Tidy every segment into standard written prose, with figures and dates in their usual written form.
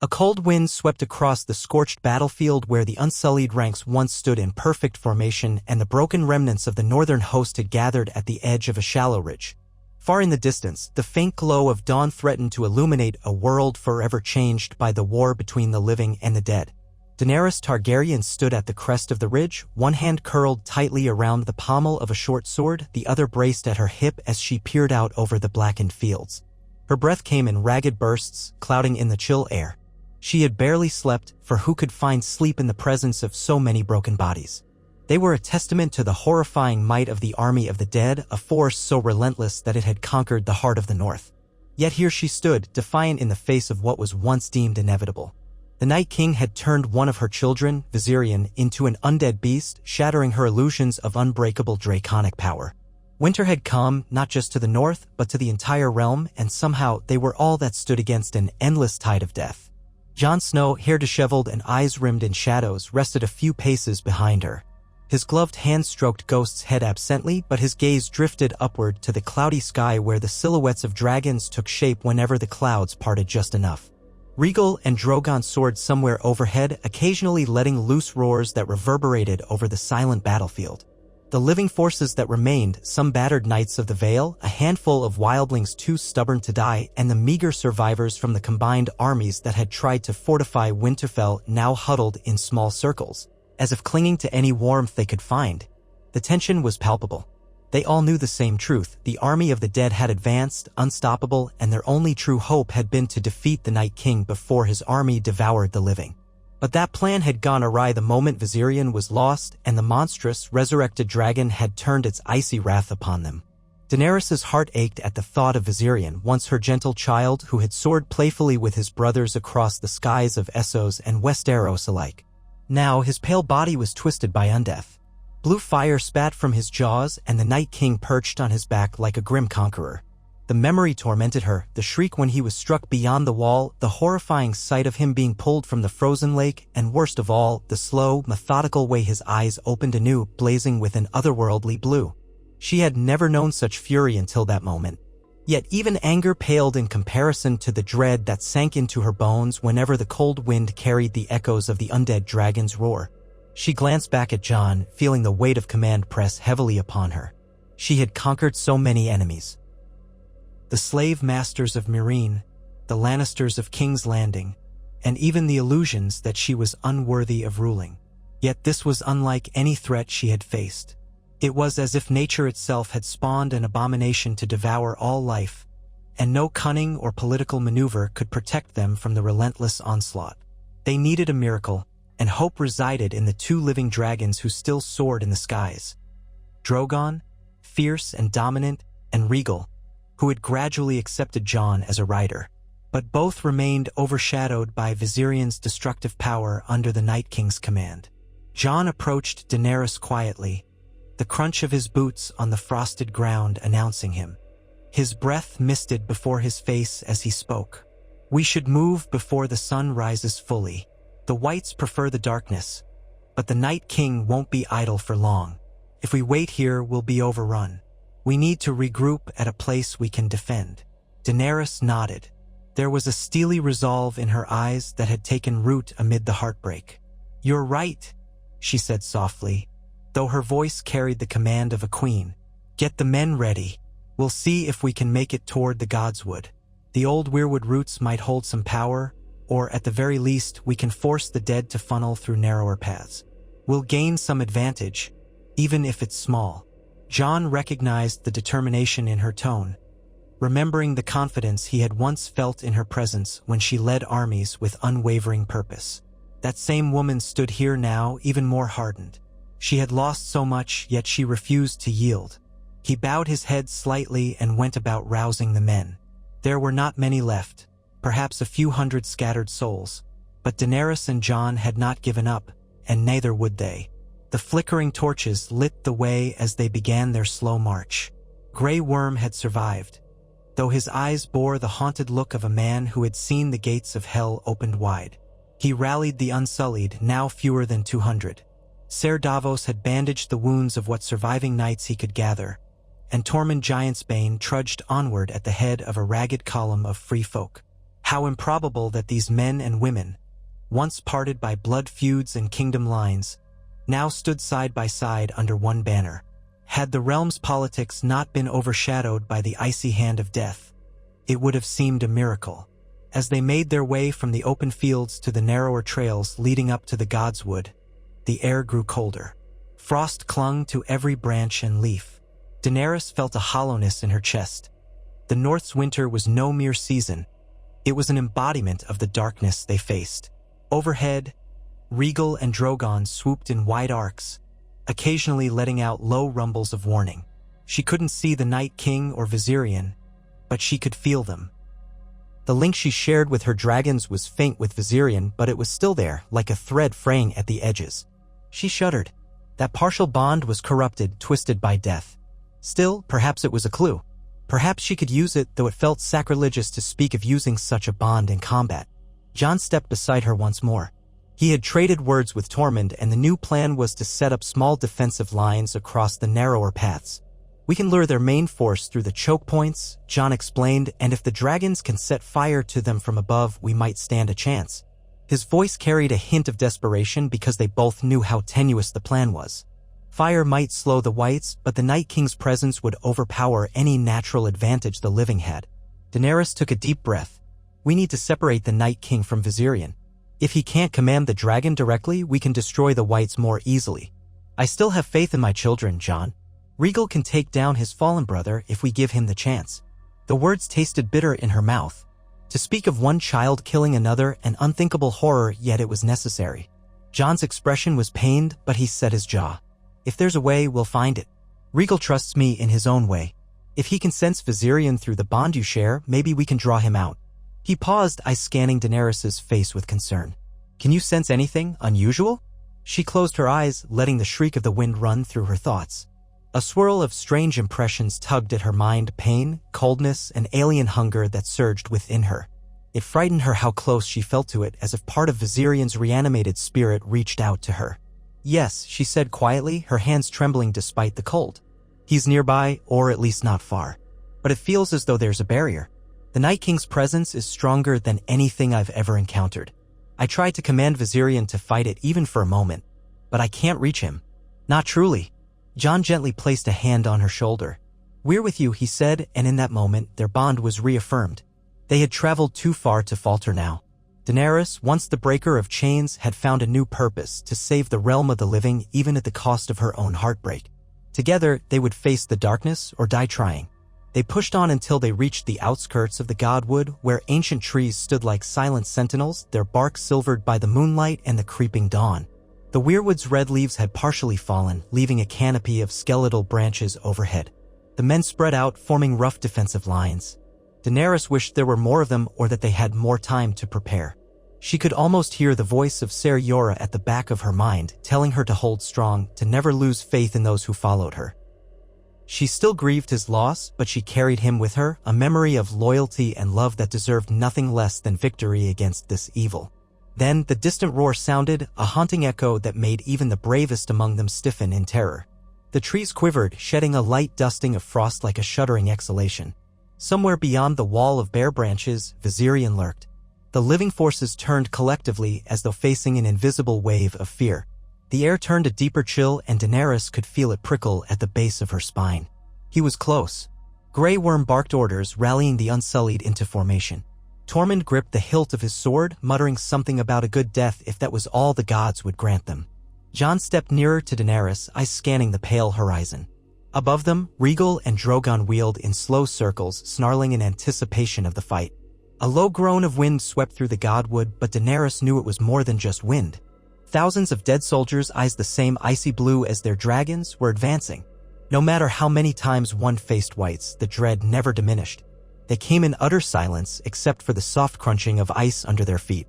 A cold wind swept across the scorched battlefield where the unsullied ranks once stood in perfect formation, and the broken remnants of the northern host had gathered at the edge of a shallow ridge. Far in the distance, the faint glow of dawn threatened to illuminate a world forever changed by the war between the living and the dead. Daenerys Targaryen stood at the crest of the ridge, one hand curled tightly around the pommel of a short sword, the other braced at her hip as she peered out over the blackened fields. Her breath came in ragged bursts, clouding in the chill air. She had barely slept, for who could find sleep in the presence of so many broken bodies? They were a testament to the horrifying might of the army of the dead, a force so relentless that it had conquered the heart of the North. Yet here she stood, defiant in the face of what was once deemed inevitable. The Night King had turned one of her children, Viserion, into an undead beast, shattering her illusions of unbreakable draconic power. Winter had come, not just to the north, but to the entire realm, and somehow they were all that stood against an endless tide of death. Jon Snow, hair disheveled and eyes rimmed in shadows, rested a few paces behind her. His gloved hand stroked Ghost's head absently, but his gaze drifted upward to the cloudy sky where the silhouettes of dragons took shape whenever the clouds parted just enough. Rhaegal and Drogon soared somewhere overhead, occasionally letting loose roars that reverberated over the silent battlefield. The living forces that remained, some battered knights of the Vale, a handful of wildlings too stubborn to die, and the meager survivors from the combined armies that had tried to fortify Winterfell, now huddled in small circles, as if clinging to any warmth they could find. The tension was palpable. They all knew the same truth: the army of the dead had advanced, unstoppable, and their only true hope had been to defeat the Night King before his army devoured the living. But that plan had gone awry the moment Viserion was lost, and the monstrous, resurrected dragon had turned its icy wrath upon them. Daenerys's heart ached at the thought of Viserion, once her gentle child who had soared playfully with his brothers across the skies of Essos and Westeros alike. Now his pale body was twisted by undeath. Blue fire spat from his jaws, and the Night King perched on his back like a grim conqueror. The memory tormented her, the shriek when he was struck beyond the wall, the horrifying sight of him being pulled from the frozen lake, and worst of all, the slow, methodical way his eyes opened anew, blazing with an otherworldly blue. She had never known such fury until that moment. Yet even anger paled in comparison to the dread that sank into her bones whenever the cold wind carried the echoes of the undead dragon's roar. She glanced back at Jon, feeling the weight of command press heavily upon her. She had conquered so many enemies. The slave masters of Meereen, the Lannisters of King's Landing, and even the illusions that she was unworthy of ruling. Yet this was unlike any threat she had faced. It was as if nature itself had spawned an abomination to devour all life, and no cunning or political maneuver could protect them from the relentless onslaught. They needed a miracle, and hope resided in the two living dragons who still soared in the skies. Drogon, fierce and dominant, and Rhaegal, who had gradually accepted Jon as a rider. But both remained overshadowed by Viserion's destructive power under the Night King's command. Jon approached Daenerys quietly, the crunch of his boots on the frosted ground announcing him. His breath misted before his face as he spoke. "We should move before the sun rises fully. The Whites prefer the darkness, but the Night King won't be idle for long. If we wait here, we'll be overrun. We need to regroup at a place we can defend." Daenerys nodded. There was a steely resolve in her eyes that had taken root amid the heartbreak. "You're right," she said softly, though her voice carried the command of a queen. "Get the men ready. We'll see if we can make it toward the Godswood. The old weirwood roots might hold some power, or at the very least, we can force the dead to funnel through narrower paths. We'll gain some advantage, even if it's small." Jon recognized the determination in her tone, remembering the confidence he had once felt in her presence when she led armies with unwavering purpose. That same woman stood here now, even more hardened. She had lost so much, yet she refused to yield. He bowed his head slightly and went about rousing the men. There were not many left, perhaps a few hundred scattered souls, but Daenerys and Jon had not given up, and neither would they. The flickering torches lit the way as they began their slow march. Grey Worm had survived, though his eyes bore the haunted look of a man who had seen the gates of hell opened wide. He rallied the Unsullied, now fewer than 200. Ser Davos had bandaged the wounds of what surviving knights he could gather, and Tormund Giantsbane trudged onward at the head of a ragged column of free folk. How improbable that these men and women, once parted by blood feuds and kingdom lines, now stood side by side under one banner. Had the realm's politics not been overshadowed by the icy hand of death, it would have seemed a miracle. As they made their way from the open fields to the narrower trails leading up to the Godswood, the air grew colder. Frost clung to every branch and leaf. Daenerys felt a hollowness in her chest. The North's winter was no mere season. It was an embodiment of the darkness they faced. Overhead, Rhaegal and Drogon swooped in wide arcs, occasionally letting out low rumbles of warning. She couldn't see the Night King or Viserion, but she could feel them. The link she shared with her dragons was faint with Viserion, but it was still there, like a thread fraying at the edges. She shuddered. That partial bond was corrupted, twisted by death. Still, perhaps it was a clue. Perhaps she could use it, though it felt sacrilegious to speak of using such a bond in combat. Jon stepped beside her once more. He had traded words with Tormund, and the new plan was to set up small defensive lines across the narrower paths. We can lure their main force through the choke points, Jon explained, and if the dragons can set fire to them from above, we might stand a chance. His voice carried a hint of desperation because they both knew how tenuous the plan was. Fire might slow the Whites, but the Night King's presence would overpower any natural advantage the living had. Daenerys took a deep breath. We need to separate the Night King from Viserion. If he can't command the dragon directly, we can destroy the Whites more easily. I still have faith in my children, Jon. Rhaegal can take down his fallen brother if we give him the chance. The words tasted bitter in her mouth. To speak of one child killing another, an unthinkable horror, yet it was necessary. Jon's expression was pained, but he set his jaw. If there's a way, we'll find it. Rhaegal trusts me in his own way. If he can sense Viserion through the bond you share, maybe we can draw him out. He paused, eyes scanning Daenerys' face with concern. Can you sense anything unusual? She closed her eyes, letting the shriek of the wind run through her thoughts. A swirl of strange impressions tugged at her mind, pain, coldness, and alien hunger that surged within her. It frightened her how close she felt to it, as if part of Viserion's reanimated spirit reached out to her. Yes, she said quietly, her hands trembling despite the cold. He's nearby, or at least not far. But it feels as though there's a barrier. The Night King's presence is stronger than anything I've ever encountered. I tried to command Viserion to fight it even for a moment, but I can't reach him. Not truly. Jon gently placed a hand on her shoulder. We're with you, he said, and in that moment, their bond was reaffirmed. They had traveled too far to falter now. Daenerys, once the breaker of chains, had found a new purpose, to save the realm of the living even at the cost of her own heartbreak. Together, they would face the darkness or die trying. They pushed on until they reached the outskirts of the Godwood, where ancient trees stood like silent sentinels, their bark silvered by the moonlight and the creeping dawn. The weirwood's red leaves had partially fallen, leaving a canopy of skeletal branches overhead. The men spread out, forming rough defensive lines. Daenerys wished there were more of them, or that they had more time to prepare. She could almost hear the voice of Ser Jorah at the back of her mind, telling her to hold strong, to never lose faith in those who followed her. She still grieved his loss, but she carried him with her, a memory of loyalty and love that deserved nothing less than victory against this evil. Then the distant roar sounded, a haunting echo that made even the bravest among them stiffen in terror. The trees quivered, shedding a light dusting of frost like a shuddering exhalation. Somewhere beyond the wall of bare branches, Viserion lurked. The living forces turned collectively as though facing an invisible wave of fear. The air turned a deeper chill, and Daenerys could feel it prickle at the base of her spine. He was close. Grey Worm barked orders, rallying the Unsullied into formation. Tormund gripped the hilt of his sword, muttering something about a good death if that was all the gods would grant them. Jon stepped nearer to Daenerys, eyes scanning the pale horizon. Above them, Rhaegal and Drogon wheeled in slow circles, snarling in anticipation of the fight. A low groan of wind swept through the Godwood, but Daenerys knew it was more than just wind. Thousands of dead soldiers, eyes the same icy blue as their dragons, were advancing. No matter how many times one faced Whites, the dread never diminished. They came in utter silence, except for the soft crunching of ice under their feet.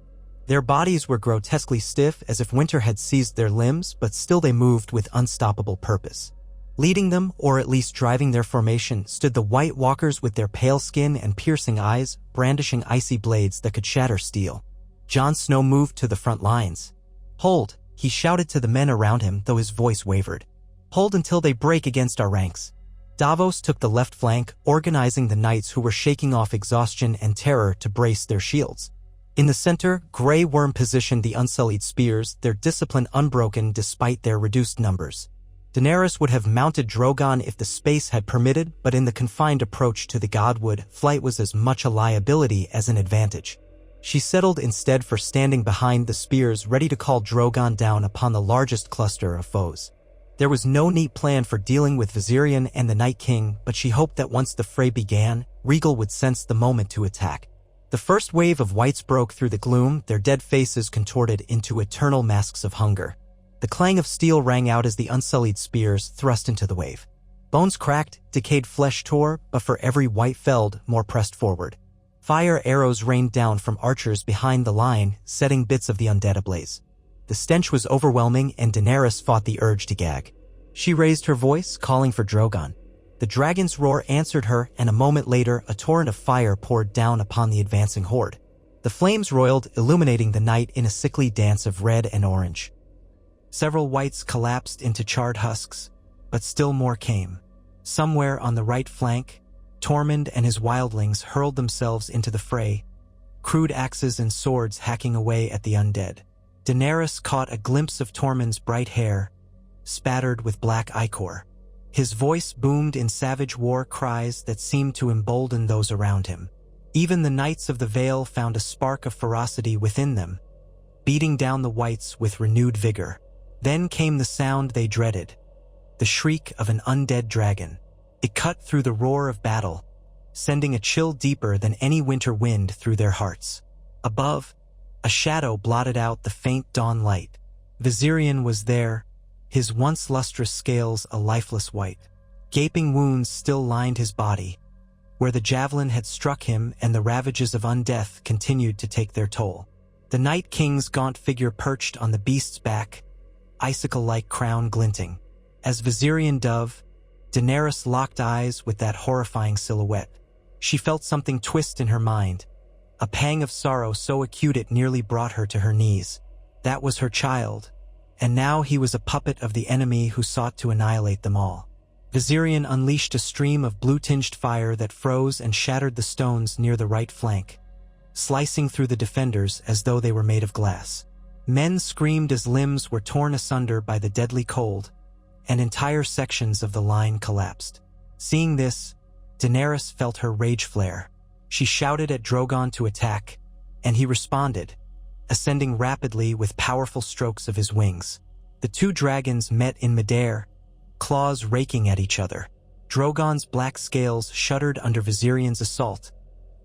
Their bodies were grotesquely stiff, as if winter had seized their limbs, but still they moved with unstoppable purpose. Leading them, or at least driving their formation, stood the White Walkers with their pale skin and piercing eyes, brandishing icy blades that could shatter steel. Jon Snow moved to the front lines. Hold, he shouted to the men around him, though his voice wavered. Hold until they break against our ranks. Davos took the left flank, organizing the knights who were shaking off exhaustion and terror to brace their shields. In the center, Grey Worm positioned the unsullied spears, their discipline unbroken despite their reduced numbers. Daenerys would have mounted Drogon if the space had permitted, but in the confined approach to the Godwood, flight was as much a liability as an advantage. She settled instead for standing behind the spears, ready to call Drogon down upon the largest cluster of foes. There was no neat plan for dealing with Viserion and the Night King, but she hoped that once the fray began, Rhaegal would sense the moment to attack. The first wave of whites broke through the gloom, their dead faces contorted into eternal masks of hunger. The clang of steel rang out as the unsullied spears thrust into the wave. Bones cracked, decayed flesh tore, but for every white felled, more pressed forward. Fire arrows rained down from archers behind the line, setting bits of the undead ablaze. The stench was overwhelming, and Daenerys fought the urge to gag. She raised her voice, calling for Drogon. The dragon's roar answered her, and a moment later a torrent of fire poured down upon the advancing horde. The flames roiled, illuminating the night in a sickly dance of red and orange. Several whites collapsed into charred husks, but still more came. Somewhere on the right flank, Tormund and his wildlings hurled themselves into the fray, crude axes and swords hacking away at the undead. Daenerys caught a glimpse of Tormund's bright hair, spattered with black ichor. His voice boomed in savage war cries that seemed to embolden those around him. Even the Knights of the Vale found a spark of ferocity within them, beating down the whites with renewed vigor. Then came the sound they dreaded, the shriek of an undead dragon. It cut through the roar of battle, sending a chill deeper than any winter wind through their hearts. Above, a shadow blotted out the faint dawn light. Viserion was there, his once lustrous scales a lifeless white. Gaping wounds still lined his body, where the javelin had struck him, and the ravages of undeath continued to take their toll. The Night King's gaunt figure perched on the beast's back, icicle-like crown glinting. As Viserion dove, Daenerys locked eyes with that horrifying silhouette. She felt something twist in her mind, a pang of sorrow so acute it nearly brought her to her knees. That was her child, and now he was a puppet of the enemy who sought to annihilate them all. Viserion unleashed a stream of blue-tinged fire that froze and shattered the stones near the right flank, slicing through the defenders as though they were made of glass. Men screamed as limbs were torn asunder by the deadly cold, and entire sections of the line collapsed. Seeing this, Daenerys felt her rage flare. She shouted at Drogon to attack, and he responded, ascending rapidly with powerful strokes of his wings. The two dragons met in midair, claws raking at each other. Drogon's black scales shuddered under Viserion's assault,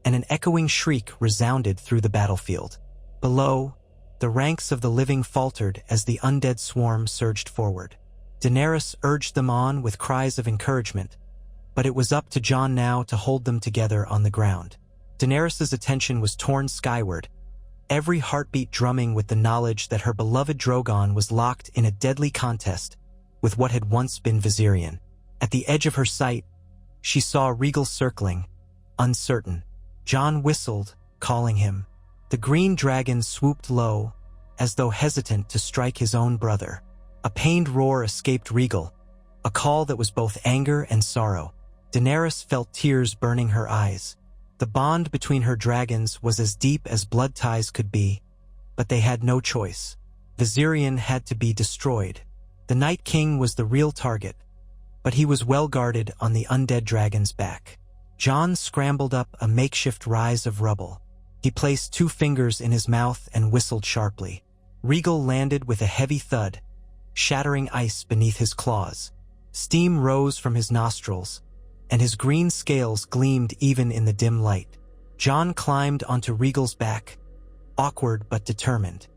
and an echoing shriek resounded through the battlefield. Below, the ranks of the living faltered as the undead swarm surged forward. Daenerys urged them on with cries of encouragement, but it was up to Jon now to hold them together on the ground. Daenerys' attention was torn skyward, every heartbeat drumming with the knowledge that her beloved Drogon was locked in a deadly contest with what had once been Viserion. At the edge of her sight, she saw Rhaegal circling, uncertain. Jon whistled, calling him. The green dragon swooped low, as though hesitant to strike his own brother. A pained roar escaped Rhaegal, a call that was both anger and sorrow. Daenerys felt tears burning her eyes. The bond between her dragons was as deep as blood ties could be, but they had no choice. Viserion had to be destroyed. The Night King was the real target, but he was well guarded on the undead dragon's back. Jon scrambled up a makeshift rise of rubble. He placed 2 fingers in his mouth and whistled sharply. Rhaegal landed with a heavy thud, shattering ice beneath his claws. Steam rose from his nostrils, and his green scales gleamed even in the dim light. Jon climbed onto Rhaegal's back, awkward but determined.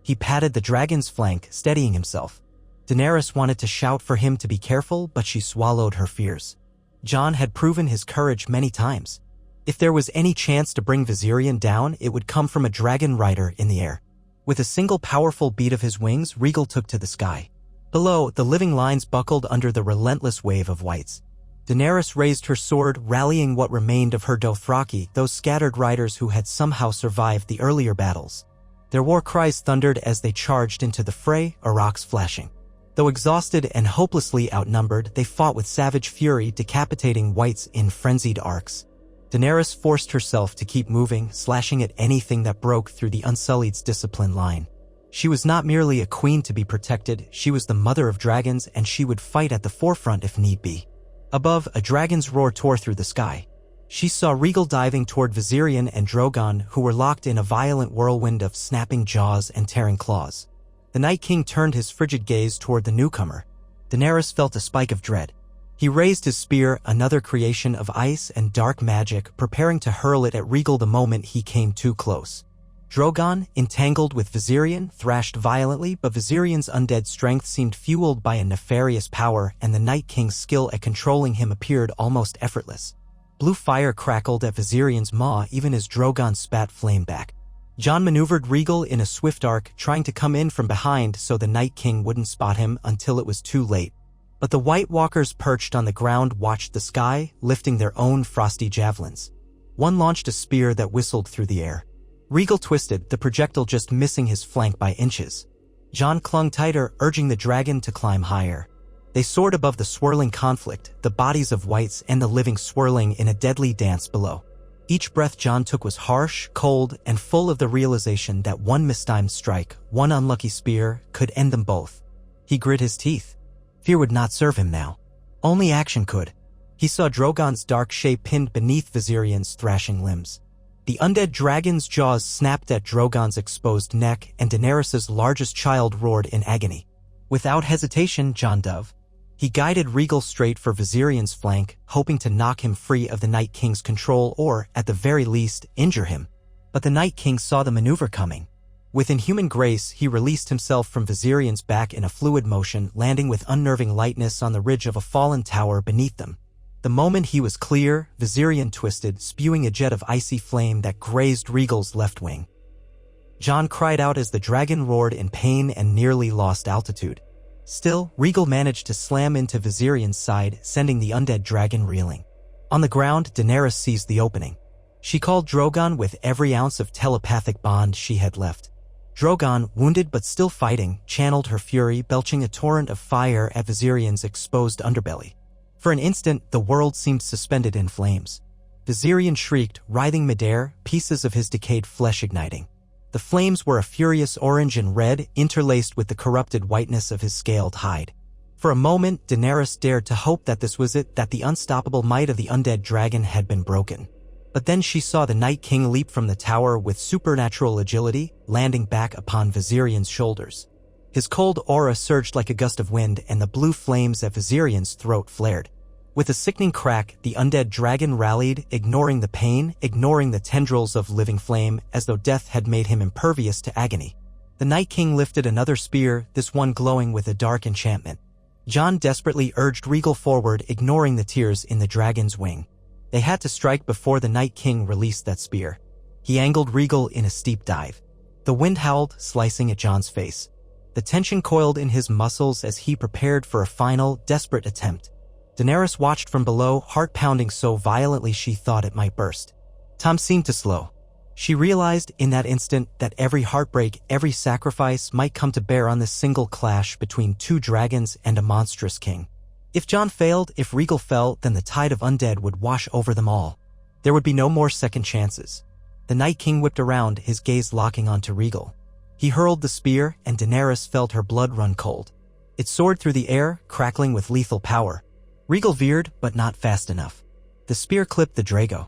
He patted the dragon's flank, steadying himself. Daenerys wanted to shout for him to be careful, but she swallowed her fears. Jon had proven his courage many times. If there was any chance to bring Viserion down, it would come from a dragon rider in the air. With a single powerful beat of his wings, Rhaegal took to the sky. Below, the living lines buckled under the relentless wave of whites. Daenerys raised her sword, rallying what remained of her Dothraki, those scattered riders who had somehow survived the earlier battles. Their war cries thundered as they charged into the fray, aurochs flashing. Though exhausted and hopelessly outnumbered, they fought with savage fury, decapitating whites in frenzied arcs. Daenerys forced herself to keep moving, slashing at anything that broke through the Unsullied's discipline line. She was not merely a queen to be protected, she was the mother of dragons, and she would fight at the forefront if need be. Above, a dragon's roar tore through the sky. She saw Rhaegal diving toward Viserion and Drogon, who were locked in a violent whirlwind of snapping jaws and tearing claws. The Night King turned his frigid gaze toward the newcomer. Daenerys felt a spike of dread. He raised his spear, another creation of ice and dark magic, preparing to hurl it at Rhaegal the moment he came too close. Drogon, entangled with Viserion, thrashed violently, but Viserion's undead strength seemed fueled by a nefarious power, and the Night King's skill at controlling him appeared almost effortless. Blue fire crackled at Viserion's maw even as Drogon spat flame back. Jon maneuvered Rhaegal in a swift arc, trying to come in from behind so the Night King wouldn't spot him until it was too late. But the White Walkers perched on the ground watched the sky, lifting their own frosty javelins. One launched a spear that whistled through the air. Rhaegal twisted, the projectile just missing his flank by inches. Jon clung tighter, urging the dragon to climb higher. They soared above the swirling conflict, the bodies of whites and the living swirling in a deadly dance below. Each breath Jon took was harsh, cold, and full of the realization that one mistimed strike, one unlucky spear, could end them both. He grit his teeth. Fear would not serve him now. Only action could. He saw Drogon's dark shape pinned beneath Viserion's thrashing limbs. The undead dragon's jaws snapped at Drogon's exposed neck, and Daenerys' largest child roared in agony. Without hesitation, Jon dove. He guided Rhaegal straight for Viserion's flank, hoping to knock him free of the Night King's control or, at the very least, injure him. But the Night King saw the maneuver coming. With inhuman grace, he released himself from Viserion's back in a fluid motion, landing with unnerving lightness on the ridge of a fallen tower beneath them. The moment he was clear, Viserion twisted, spewing a jet of icy flame that grazed Rhaegal's left wing. Jon cried out as the dragon roared in pain and nearly lost altitude. Still, Rhaegal managed to slam into Viserion's side, sending the undead dragon reeling. On the ground, Daenerys seized the opening. She called Drogon with every ounce of telepathic bond she had left. Drogon, wounded but still fighting, channeled her fury, belching a torrent of fire at Viserion's exposed underbelly. For an instant, the world seemed suspended in flames. Viserion shrieked, writhing midair, pieces of his decayed flesh igniting. The flames were a furious orange and red, interlaced with the corrupted whiteness of his scaled hide. For a moment, Daenerys dared to hope that this was it, that the unstoppable might of the undead dragon had been broken. But then she saw the Night King leap from the tower with supernatural agility, landing back upon Viserion's shoulders. His cold aura surged like a gust of wind, and the blue flames at Viserion's throat flared. With a sickening crack, the undead dragon rallied, ignoring the pain, ignoring the tendrils of living flame, as though death had made him impervious to agony. The Night King lifted another spear, this one glowing with a dark enchantment. Jon desperately urged Rhaegal forward, ignoring the tears in the dragon's wing. They had to strike before the Night King released that spear. He angled Rhaegal in a steep dive. The wind howled, slicing at Jon's face. The tension coiled in his muscles as he prepared for a final, desperate attempt. Daenerys watched from below, heart pounding so violently she thought it might burst. Time seemed to slow. She realized in that instant that every heartbreak, every sacrifice might come to bear on this single clash between two dragons and a monstrous king. If Jon failed, if Rhaegal fell, then the tide of undead would wash over them all. There would be no more second chances. The Night King whipped around, his gaze locking onto Rhaegal. He hurled the spear, and Daenerys felt her blood run cold. It soared through the air, crackling with lethal power. Rhaegal veered, but not fast enough. The spear clipped the dragon's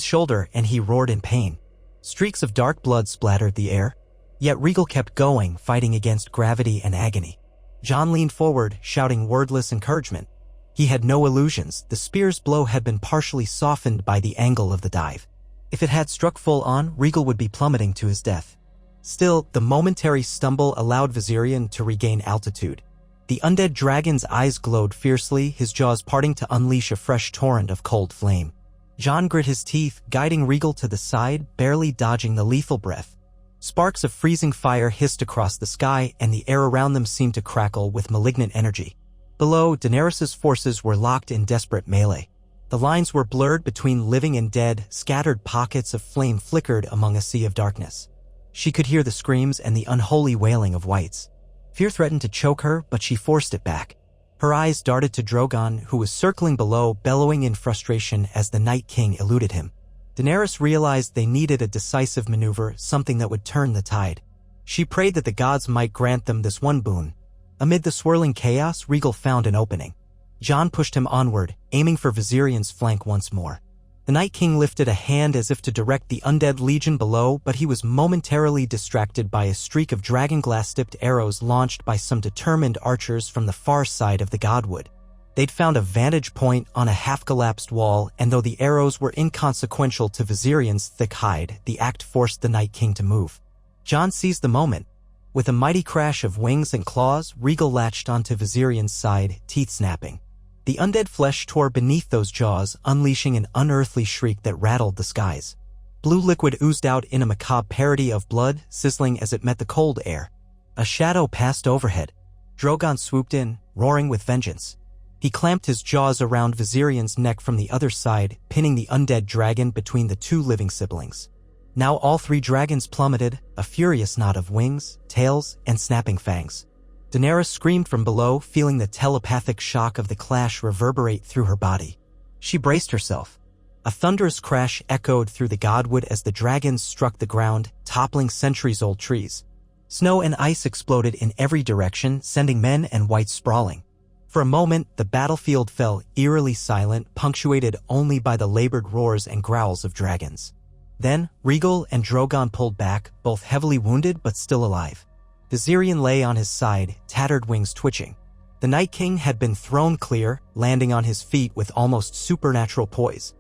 shoulder, and he roared in pain. Streaks of dark blood splattered the air. Yet Rhaegal kept going, fighting against gravity and agony. Jon leaned forward, shouting wordless encouragement. He had no illusions. The spear's blow had been partially softened by the angle of the dive. If it had struck full on, Rhaegal would be plummeting to his death. Still, the momentary stumble allowed Viserion to regain altitude. The undead dragon's eyes glowed fiercely, his jaws parting to unleash a fresh torrent of cold flame. Jon grit his teeth, guiding Rhaegal to the side, barely dodging the lethal breath. Sparks of freezing fire hissed across the sky, and the air around them seemed to crackle with malignant energy. Below, Daenerys' forces were locked in desperate melee. The lines were blurred between living and dead, scattered pockets of flame flickered among a sea of darkness. She could hear the screams and the unholy wailing of whites. Fear threatened to choke her, but she forced it back. Her eyes darted to Drogon, who was circling below, bellowing in frustration as the Night King eluded him. Daenerys realized they needed a decisive maneuver, something that would turn the tide. She prayed that the gods might grant them this one boon. Amid the swirling chaos, Rhaegal found an opening. Jon pushed him onward, aiming for Viserion's flank once more. The Night King lifted a hand as if to direct the undead legion below, but he was momentarily distracted by a streak of dragonglass-tipped arrows launched by some determined archers from the far side of the godwood. They'd found a vantage point on a half-collapsed wall, and though the arrows were inconsequential to Viserion's thick hide, the act forced the Night King to move. Jon seized the moment. With a mighty crash of wings and claws, Rhaegal latched onto Viserion's side, teeth snapping. The undead flesh tore beneath those jaws, unleashing an unearthly shriek that rattled the skies. Blue liquid oozed out in a macabre parody of blood, sizzling as it met the cold air. A shadow passed overhead. Drogon swooped in, roaring with vengeance. He clamped his jaws around Viserion's neck from the other side, pinning the undead dragon between the two living siblings. Now all three dragons plummeted, a furious knot of wings, tails, and snapping fangs. Daenerys screamed from below, feeling the telepathic shock of the clash reverberate through her body. She braced herself. A thunderous crash echoed through the godwood as the dragons struck the ground, toppling centuries-old trees. Snow and ice exploded in every direction, sending men and wights sprawling. For a moment, the battlefield fell eerily silent, punctuated only by the labored roars and growls of dragons. Then, Rhaegal and Drogon pulled back, both heavily wounded but still alive. Viserion lay on his side, tattered wings twitching. The Night King had been thrown clear, landing on his feet with almost supernatural poise.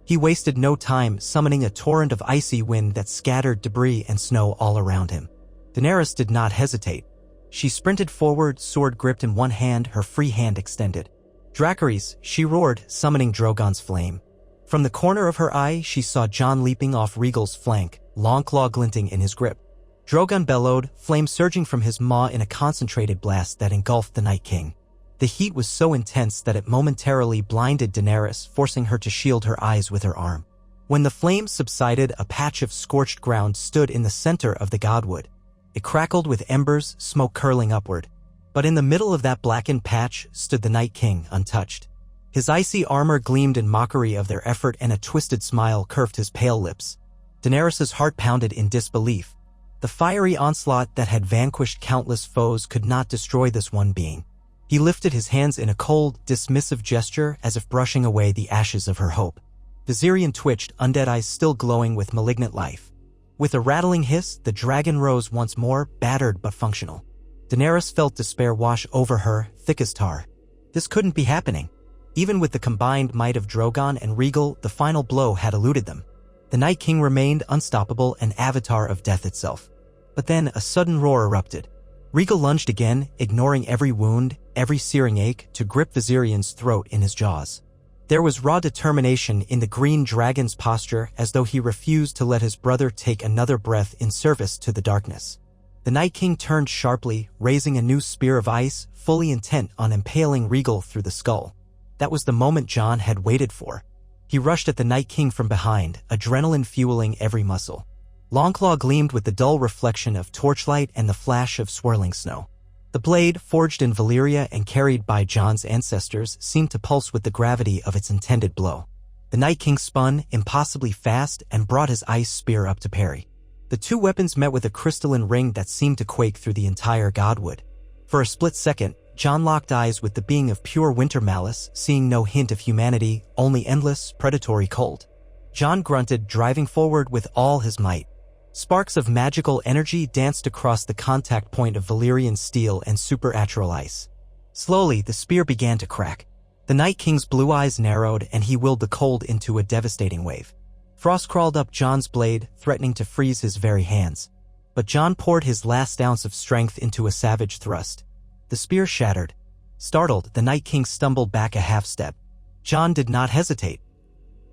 He wasted no time, summoning a torrent of icy wind that scattered debris and snow all around him. Daenerys did not hesitate. She sprinted forward, sword gripped in one hand, her free hand extended. "Dracarys," she roared, summoning Drogon's flame. From the corner of her eye, she saw Jon leaping off Rhaegal's flank, Longclaw glinting in his grip. Drogon bellowed, flame surging from his maw in a concentrated blast that engulfed the Night King. The heat was so intense that it momentarily blinded Daenerys, forcing her to shield her eyes with her arm. When the flames subsided, a patch of scorched ground stood in the center of the godwood. It crackled with embers, smoke curling upward. But in the middle of that blackened patch stood the Night King, untouched. His icy armor gleamed in mockery of their effort, and a twisted smile curved his pale lips. Daenerys' heart pounded in disbelief. The fiery onslaught that had vanquished countless foes could not destroy this one being. He lifted his hands in a cold, dismissive gesture, as if brushing away the ashes of her hope. Viserion twitched, undead eyes still glowing with malignant life. With a rattling hiss, the dragon rose once more, battered but functional. Daenerys felt despair wash over her, thick as tar. This couldn't be happening. Even with the combined might of Drogon and Rhaegal, the final blow had eluded them. The Night King remained unstoppable, an avatar of death itself. But then a sudden roar erupted. Rhaegal lunged again, ignoring every wound, every searing ache, to grip Viserion's throat in his jaws. There was raw determination in the green dragon's posture, as though he refused to let his brother take another breath in service to the darkness. The Night King turned sharply, raising a new spear of ice, fully intent on impaling Rhaegal through the skull. That was the moment Jon had waited for. He rushed at the Night King from behind, adrenaline fueling every muscle. Longclaw gleamed with the dull reflection of torchlight and the flash of swirling snow. The blade, forged in Valyria and carried by Jon's ancestors, seemed to pulse with the gravity of its intended blow. The Night King spun, impossibly fast, and brought his ice spear up to parry. The two weapons met with a crystalline ring that seemed to quake through the entire godwood. For a split second, Jon locked eyes with the being of pure winter malice, seeing no hint of humanity, only endless, predatory cold. Jon grunted, driving forward with all his might. Sparks of magical energy danced across the contact point of Valyrian steel and supernatural ice. Slowly, the spear began to crack. The Night King's blue eyes narrowed, and he willed the cold into a devastating wave. Frost crawled up Jon's blade, threatening to freeze his very hands. But Jon poured his last ounce of strength into a savage thrust. The spear shattered. Startled, the Night King stumbled back a half-step. Jon did not hesitate.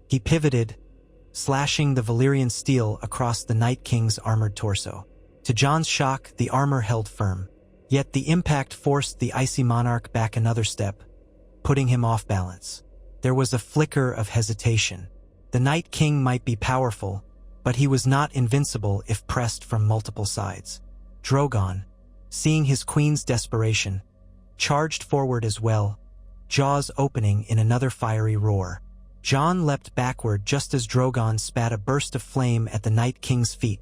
He pivoted, slashing the Valyrian steel across the Night King's armored torso. To Jon's shock, the armor held firm. Yet the impact forced the icy monarch back another step, putting him off balance. There was a flicker of hesitation. The Night King might be powerful, but he was not invincible if pressed from multiple sides. Drogon. seeing his queen's desperation, charged forward as well, jaws opening in another fiery roar. Jon leapt backward just as Drogon spat a burst of flame at the Night King's feet,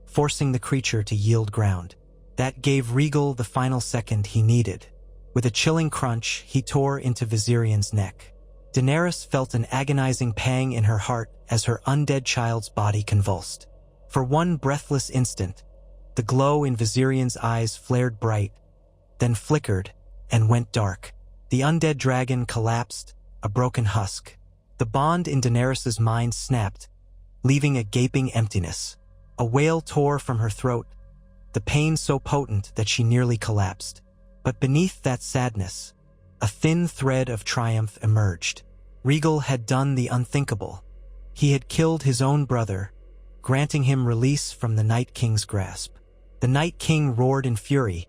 forcing the creature to yield ground. That gave Rhaegal the final second he needed. With a chilling crunch, he tore into Viserion's neck. Daenerys felt an agonizing pang in her heart as her undead child's body convulsed. For one breathless instant, the glow in Viserion's eyes flared bright, then flickered and went dark. The undead dragon collapsed, a broken husk. The bond in Daenerys's mind snapped, leaving a gaping emptiness. A wail tore from her throat, the pain so potent that she nearly collapsed. But beneath that sadness, a thin thread of triumph emerged. Rhaegal had done the unthinkable. He had killed his own brother, granting him release from the Night King's grasp. The Night King roared in fury,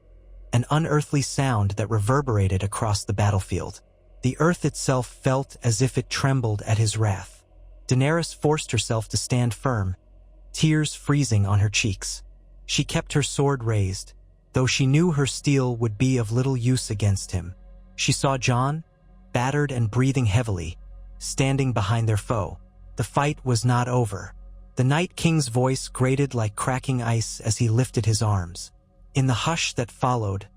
an unearthly sound that reverberated across the battlefield. The earth itself felt as if it trembled at his wrath. Daenerys forced herself to stand firm, tears freezing on her cheeks. She kept her sword raised, though she knew her steel would be of little use against him. She saw Jon, battered and breathing heavily, standing behind their foe. The fight was not over. The Night King's voice grated like cracking ice as he lifted his arms. In the hush that followed,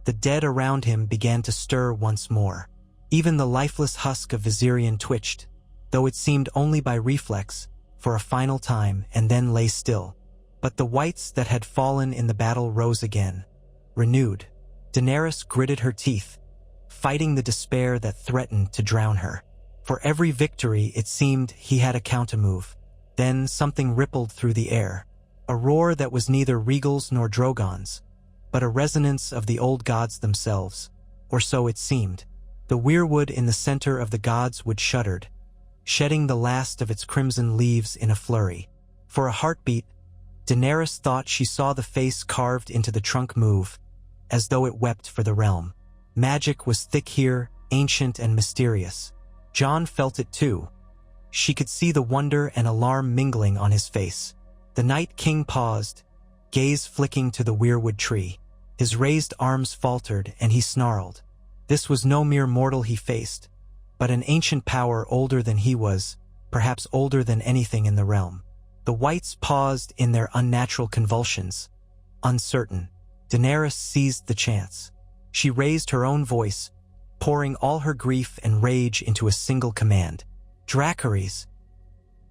the dead around him began to stir once more. Even the lifeless husk of Viserion twitched, though it seemed only by reflex, for a final time, and then lay still. But the whites that had fallen in the battle rose again, renewed. Daenerys gritted her teeth, fighting the despair that threatened to drown her. For every victory, it seemed he had a countermove. Then something rippled through the air, a roar that was neither Rhaegal's nor Drogon's, but a resonance of the old gods themselves, or so it seemed. The weirwood in the center of the godswood shuddered, shedding the last of its crimson leaves in a flurry. For a heartbeat, Daenerys thought she saw the face carved into the trunk move, as though it wept for the realm. Magic was thick here, ancient and mysterious. Jon felt it too. She could see the wonder and alarm mingling on his face. The Night King paused, gaze flicking to the weirwood tree. His raised arms faltered and he snarled. This was no mere mortal he faced, but an ancient power older than he was, perhaps older than anything in the realm. The whites paused in their unnatural convulsions. Uncertain, Daenerys seized the chance. She raised her own voice, pouring all her grief and rage into a single command. Dracarys.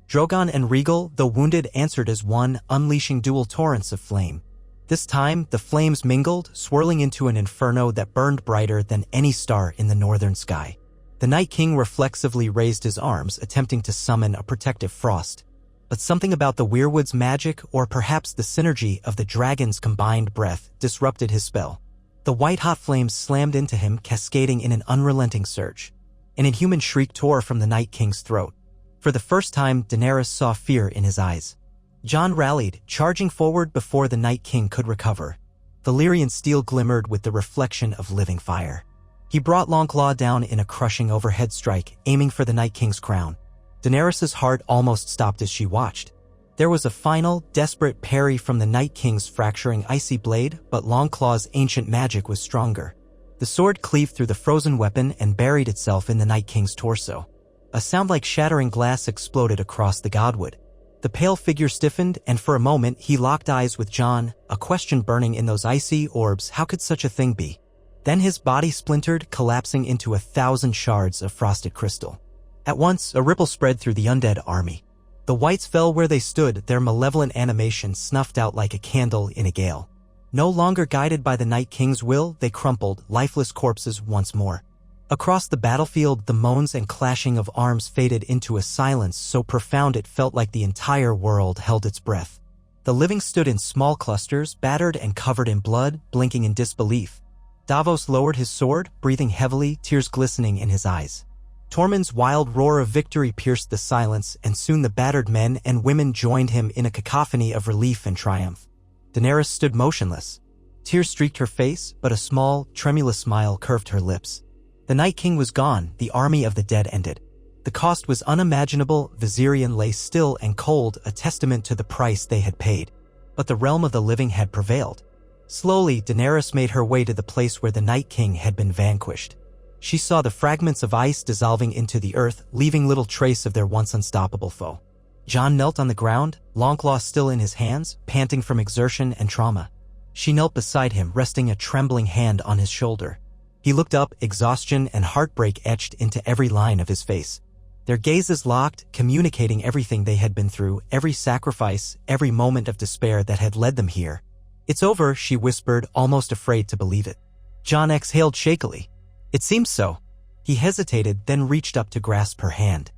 Drogon and Rhaegal, though wounded, answered as one, unleashing dual torrents of flame. This time, the flames mingled, swirling into an inferno that burned brighter than any star in the northern sky. The Night King reflexively raised his arms, attempting to summon a protective frost. But something about the weirwood's magic, or perhaps the synergy of the dragon's combined breath, disrupted his spell. The white-hot flames slammed into him, cascading in an unrelenting surge. An inhuman shriek tore from the Night King's throat. For the first time, Daenerys saw fear in his eyes. Jon rallied, charging forward before the Night King could recover. Valyrian steel glimmered with the reflection of living fire. He brought Longclaw down in a crushing overhead strike, aiming for the Night King's crown. Daenerys' heart almost stopped as she watched. There was a final, desperate parry from the Night King's fracturing icy blade, but Longclaw's ancient magic was stronger. The sword cleaved through the frozen weapon and buried itself in the Night King's torso. A sound like shattering glass exploded across the godwood. The pale figure stiffened, and for a moment he locked eyes with Jon, a question burning in those icy orbs. How could such a thing be? Then his body splintered, collapsing into 1,000 shards of frosted crystal. At once, a ripple spread through the undead army. The whites fell where they stood, their malevolent animation snuffed out like a candle in a gale. No longer guided by the Night King's will, they crumpled, lifeless corpses once more. Across the battlefield, the moans and clashing of arms faded into a silence so profound it felt like the entire world held its breath. The living stood in small clusters, battered and covered in blood, blinking in disbelief. Davos lowered his sword, breathing heavily, tears glistening in his eyes. Tormund's wild roar of victory pierced the silence, and soon the battered men and women joined him in a cacophony of relief and triumph. Daenerys stood motionless. Tears streaked her face, but a small, tremulous smile curved her lips. The Night King was gone, the army of the dead ended. The cost was unimaginable. Viserion lay still and cold, a testament to the price they had paid. But the realm of the living had prevailed. Slowly, Daenerys made her way to the place where the Night King had been vanquished. She saw the fragments of ice dissolving into the earth, leaving little trace of their once unstoppable foe. Jon knelt on the ground, Longclaw still in his hands, panting from exertion and trauma. She knelt beside him, resting a trembling hand on his shoulder. He looked up, exhaustion and heartbreak etched into every line of his face. Their gazes locked, communicating everything they had been through, every sacrifice, every moment of despair that had led them here. "It's over," she whispered, almost afraid to believe it. Jon exhaled shakily. "It seems so." He hesitated, then reached up to grasp her hand.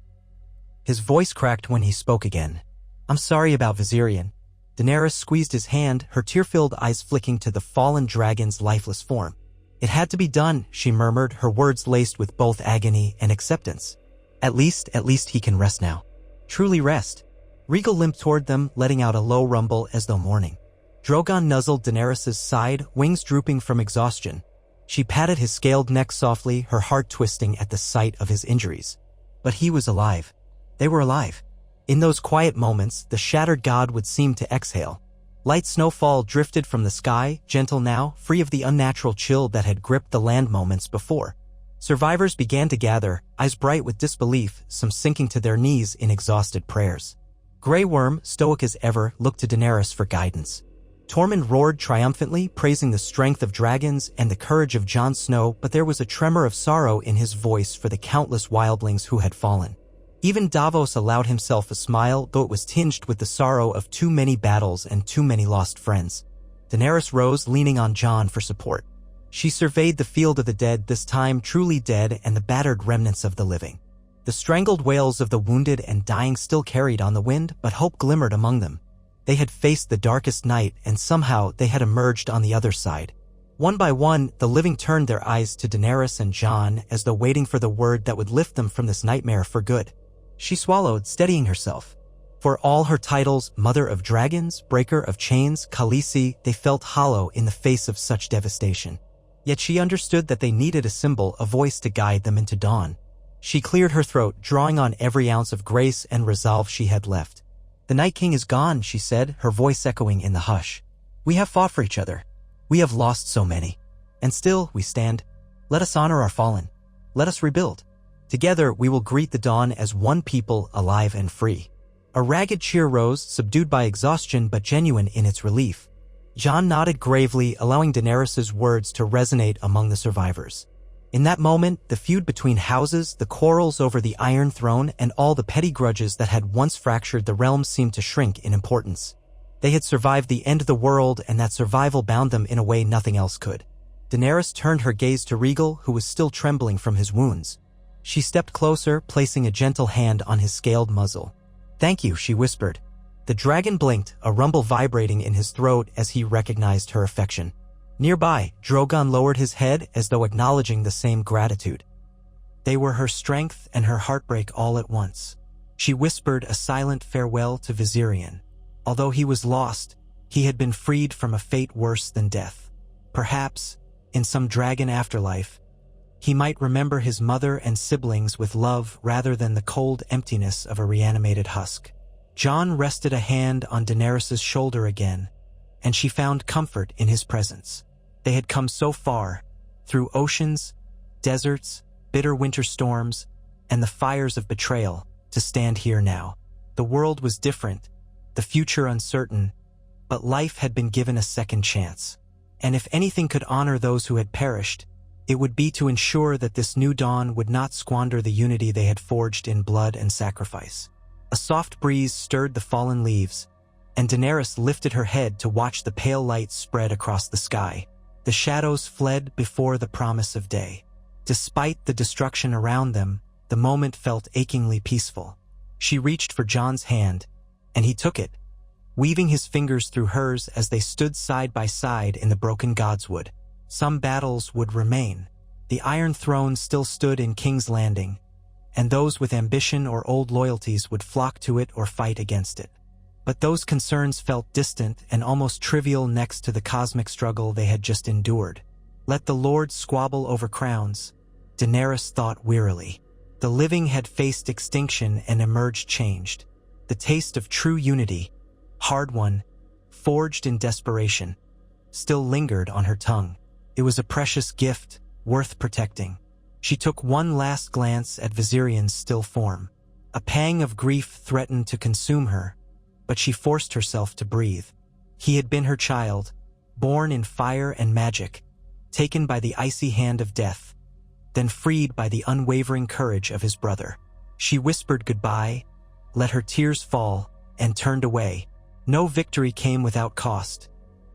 His voice cracked when he spoke again. "I'm sorry about Viserion." Daenerys squeezed his hand, her tear-filled eyes flicking to the fallen dragon's lifeless form. "It had to be done," she murmured, her words laced with both agony and acceptance. At least he can rest now. Truly rest." Rhaegal limped toward them, letting out a low rumble as though mourning. Drogon nuzzled Daenerys' side, wings drooping from exhaustion. She patted his scaled neck softly, her heart twisting at the sight of his injuries. But he was alive. They were alive. In those quiet moments, the shattered god would seem to exhale. Light snowfall drifted from the sky, gentle now, free of the unnatural chill that had gripped the land moments before. Survivors began to gather, eyes bright with disbelief, some sinking to their knees in exhausted prayers. Grey Worm, stoic as ever, looked to Daenerys for guidance. Tormund roared triumphantly, praising the strength of dragons and the courage of Jon Snow, but there was a tremor of sorrow in his voice for the countless wildlings who had fallen. Even Davos allowed himself a smile, though it was tinged with the sorrow of too many battles and too many lost friends. Daenerys rose, leaning on Jon for support. She surveyed the field of the dead, this time truly dead, and the battered remnants of the living. The strangled wails of the wounded and dying still carried on the wind, but hope glimmered among them. They had faced the darkest night, and somehow they had emerged on the other side. One by one, the living turned their eyes to Daenerys and Jon, as though waiting for the word that would lift them from this nightmare for good. She swallowed, steadying herself. For all her titles, Mother of Dragons, Breaker of Chains, Khaleesi, they felt hollow in the face of such devastation. Yet she understood that they needed a symbol, a voice to guide them into dawn. She cleared her throat, drawing on every ounce of grace and resolve she had left. "The Night King is gone," she said, her voice echoing in the hush. "We have fought for each other. We have lost so many. And still we stand. Let us honor our fallen. Let us rebuild. Together we will greet the dawn as one people, alive and free." A ragged cheer rose, subdued by exhaustion but genuine in its relief. Jon nodded gravely, allowing Daenerys' words to resonate among the survivors. In that moment, the feud between houses, the quarrels over the Iron Throne, and all the petty grudges that had once fractured the realm seemed to shrink in importance. They had survived the end of the world, and that survival bound them in a way nothing else could. Daenerys turned her gaze to Rhaegal, who was still trembling from his wounds. She stepped closer, placing a gentle hand on his scaled muzzle. "Thank you," she whispered. The dragon blinked, a rumble vibrating in his throat as he recognized her affection. Nearby, Drogon lowered his head as though acknowledging the same gratitude. They were her strength and her heartbreak all at once. She whispered a silent farewell to Viserion. Although he was lost, he had been freed from a fate worse than death. Perhaps, in some dragon afterlife, he might remember his mother and siblings with love rather than the cold emptiness of a reanimated husk. Jon rested a hand on Daenerys' shoulder again, and she found comfort in his presence. They had come so far, through oceans, deserts, bitter winter storms, and the fires of betrayal, to stand here now. The world was different, the future uncertain, but life had been given a second chance. And if anything could honor those who had perished, it would be to ensure that this new dawn would not squander the unity they had forged in blood and sacrifice. A soft breeze stirred the fallen leaves, and Daenerys lifted her head to watch the pale light spread across the sky. The shadows fled before the promise of day. Despite the destruction around them, the moment felt achingly peaceful. She reached for Jon's hand, and he took it, weaving his fingers through hers as they stood side by side in the broken godswood. Some battles would remain. The Iron Throne still stood in King's Landing, and those with ambition or old loyalties would flock to it or fight against it. But those concerns felt distant and almost trivial next to the cosmic struggle they had just endured. Let the lords squabble over crowns, Daenerys thought wearily. The living had faced extinction and emerged changed. The taste of true unity, hard won, forged in desperation. still lingered on her tongue. It was a precious gift, worth protecting. She took one last glance at Viserion's still form. A pang of grief threatened to consume her, but she forced herself to breathe. He had been her child, born in fire and magic, taken by the icy hand of death, then freed by the unwavering courage of his brother. She whispered goodbye, let her tears fall, and turned away. No victory came without cost,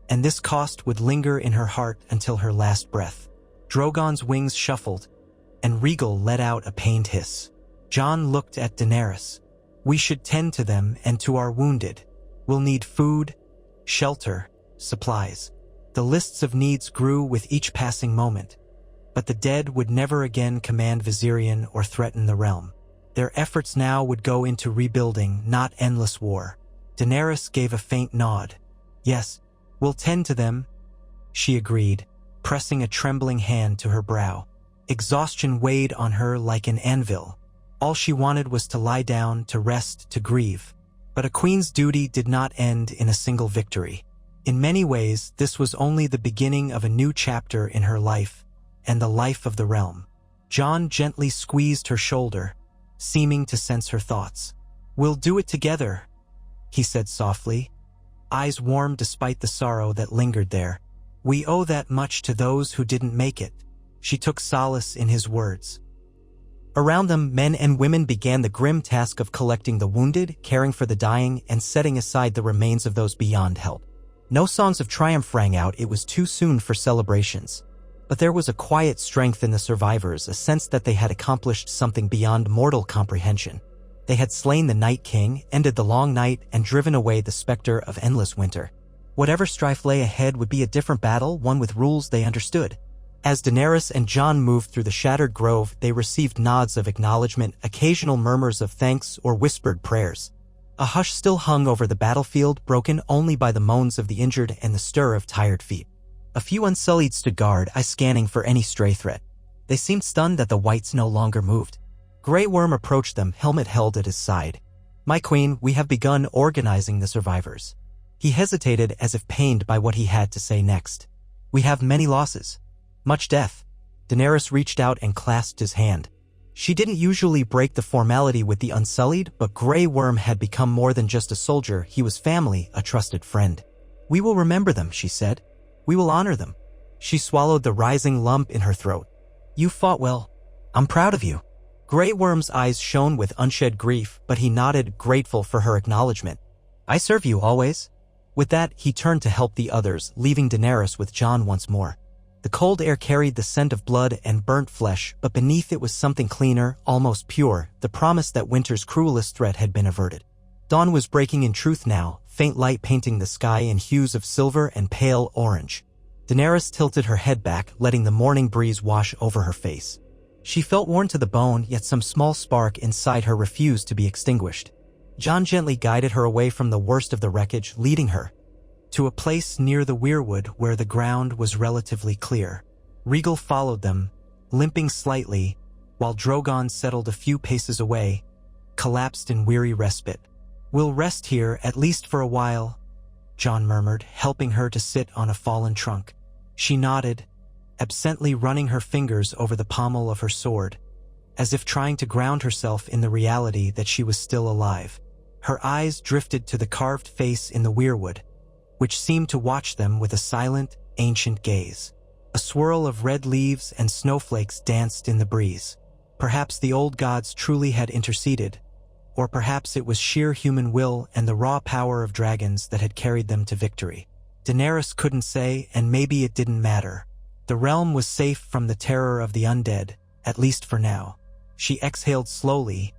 and this cost would linger in her heart until her last breath. Drogon's wings shuffled, and Rhaegal let out a pained hiss. Jon looked at Daenerys. We should tend to them and to our wounded. We'll need food, shelter, supplies. The lists of needs grew with each passing moment, but the dead would never again command Viserion or threaten the realm. Their efforts now would go into rebuilding, not endless war. Daenerys gave a faint nod. Yes, we'll tend to them, she agreed, pressing a trembling hand to her brow. Exhaustion weighed on her like an anvil. All she wanted was to lie down, to rest, to grieve. But a queen's duty did not end in a single victory. In many ways, this was only the beginning of a new chapter in her life, and the life of the realm. Jon gently squeezed her shoulder, seeming to sense her thoughts. We'll do it together, he said softly, eyes warm despite the sorrow that lingered there. We owe that much to those who didn't make it. She took solace in his words. Around them, men and women began the grim task of collecting the wounded, caring for the dying, and setting aside the remains of those beyond help. No songs of triumph rang out, it was too soon for celebrations. But there was a quiet strength in the survivors, a sense that they had accomplished something beyond mortal comprehension. They had slain the Night King, ended the long night, and driven away the specter of endless winter. Whatever strife lay ahead would be a different battle, one with rules they understood. As Daenerys and Jon moved through the shattered grove, they received nods of acknowledgement, occasional murmurs of thanks, or whispered prayers. A hush still hung over the battlefield, broken only by the moans of the injured and the stir of tired feet. A few Unsullied stood guard, eyes scanning for any stray threat. They seemed stunned that the whites no longer moved. Grey Worm approached them, helmet held at his side. My queen, we have begun organizing the survivors. He hesitated as if pained by what he had to say next. We have many losses. Much death. Daenerys reached out and clasped his hand. She didn't usually break the formality with the Unsullied, but Grey Worm had become more than just a soldier. He was family, a trusted friend. We will remember them, she said. We will honor them. She swallowed the rising lump in her throat. You fought well. I'm proud of you. Grey Worm's eyes shone with unshed grief, but he nodded, grateful for her acknowledgement. I serve you always. With that, he turned to help the others, leaving Daenerys with Jon once more. The cold air carried the scent of blood and burnt flesh, but beneath it was something cleaner, almost pure, the promise that winter's cruelest threat had been averted. Dawn was breaking in truth now, faint light painting the sky in hues of silver and pale orange. Daenerys tilted her head back, letting the morning breeze wash over her face. She felt worn to the bone, yet some small spark inside her refused to be extinguished. Jon gently guided her away from the worst of the wreckage, leading her to a place near the weirwood where the ground was relatively clear. Rhaegal followed them, limping slightly, while Drogon settled a few paces away, collapsed in weary respite. We'll rest here, at least for a while, Jon murmured, helping her to sit on a fallen trunk. She nodded, absently running her fingers over the pommel of her sword, as if trying to ground herself in the reality that she was still alive. Her eyes drifted to the carved face in the weirwood, which seemed to watch them with a silent, ancient gaze. A swirl of red leaves and snowflakes danced in the breeze. Perhaps the old gods truly had interceded, or perhaps it was sheer human will and the raw power of dragons that had carried them to victory. Daenerys couldn't say, and maybe it didn't matter. The realm was safe from the terror of the undead, at least for now. She exhaled slowly,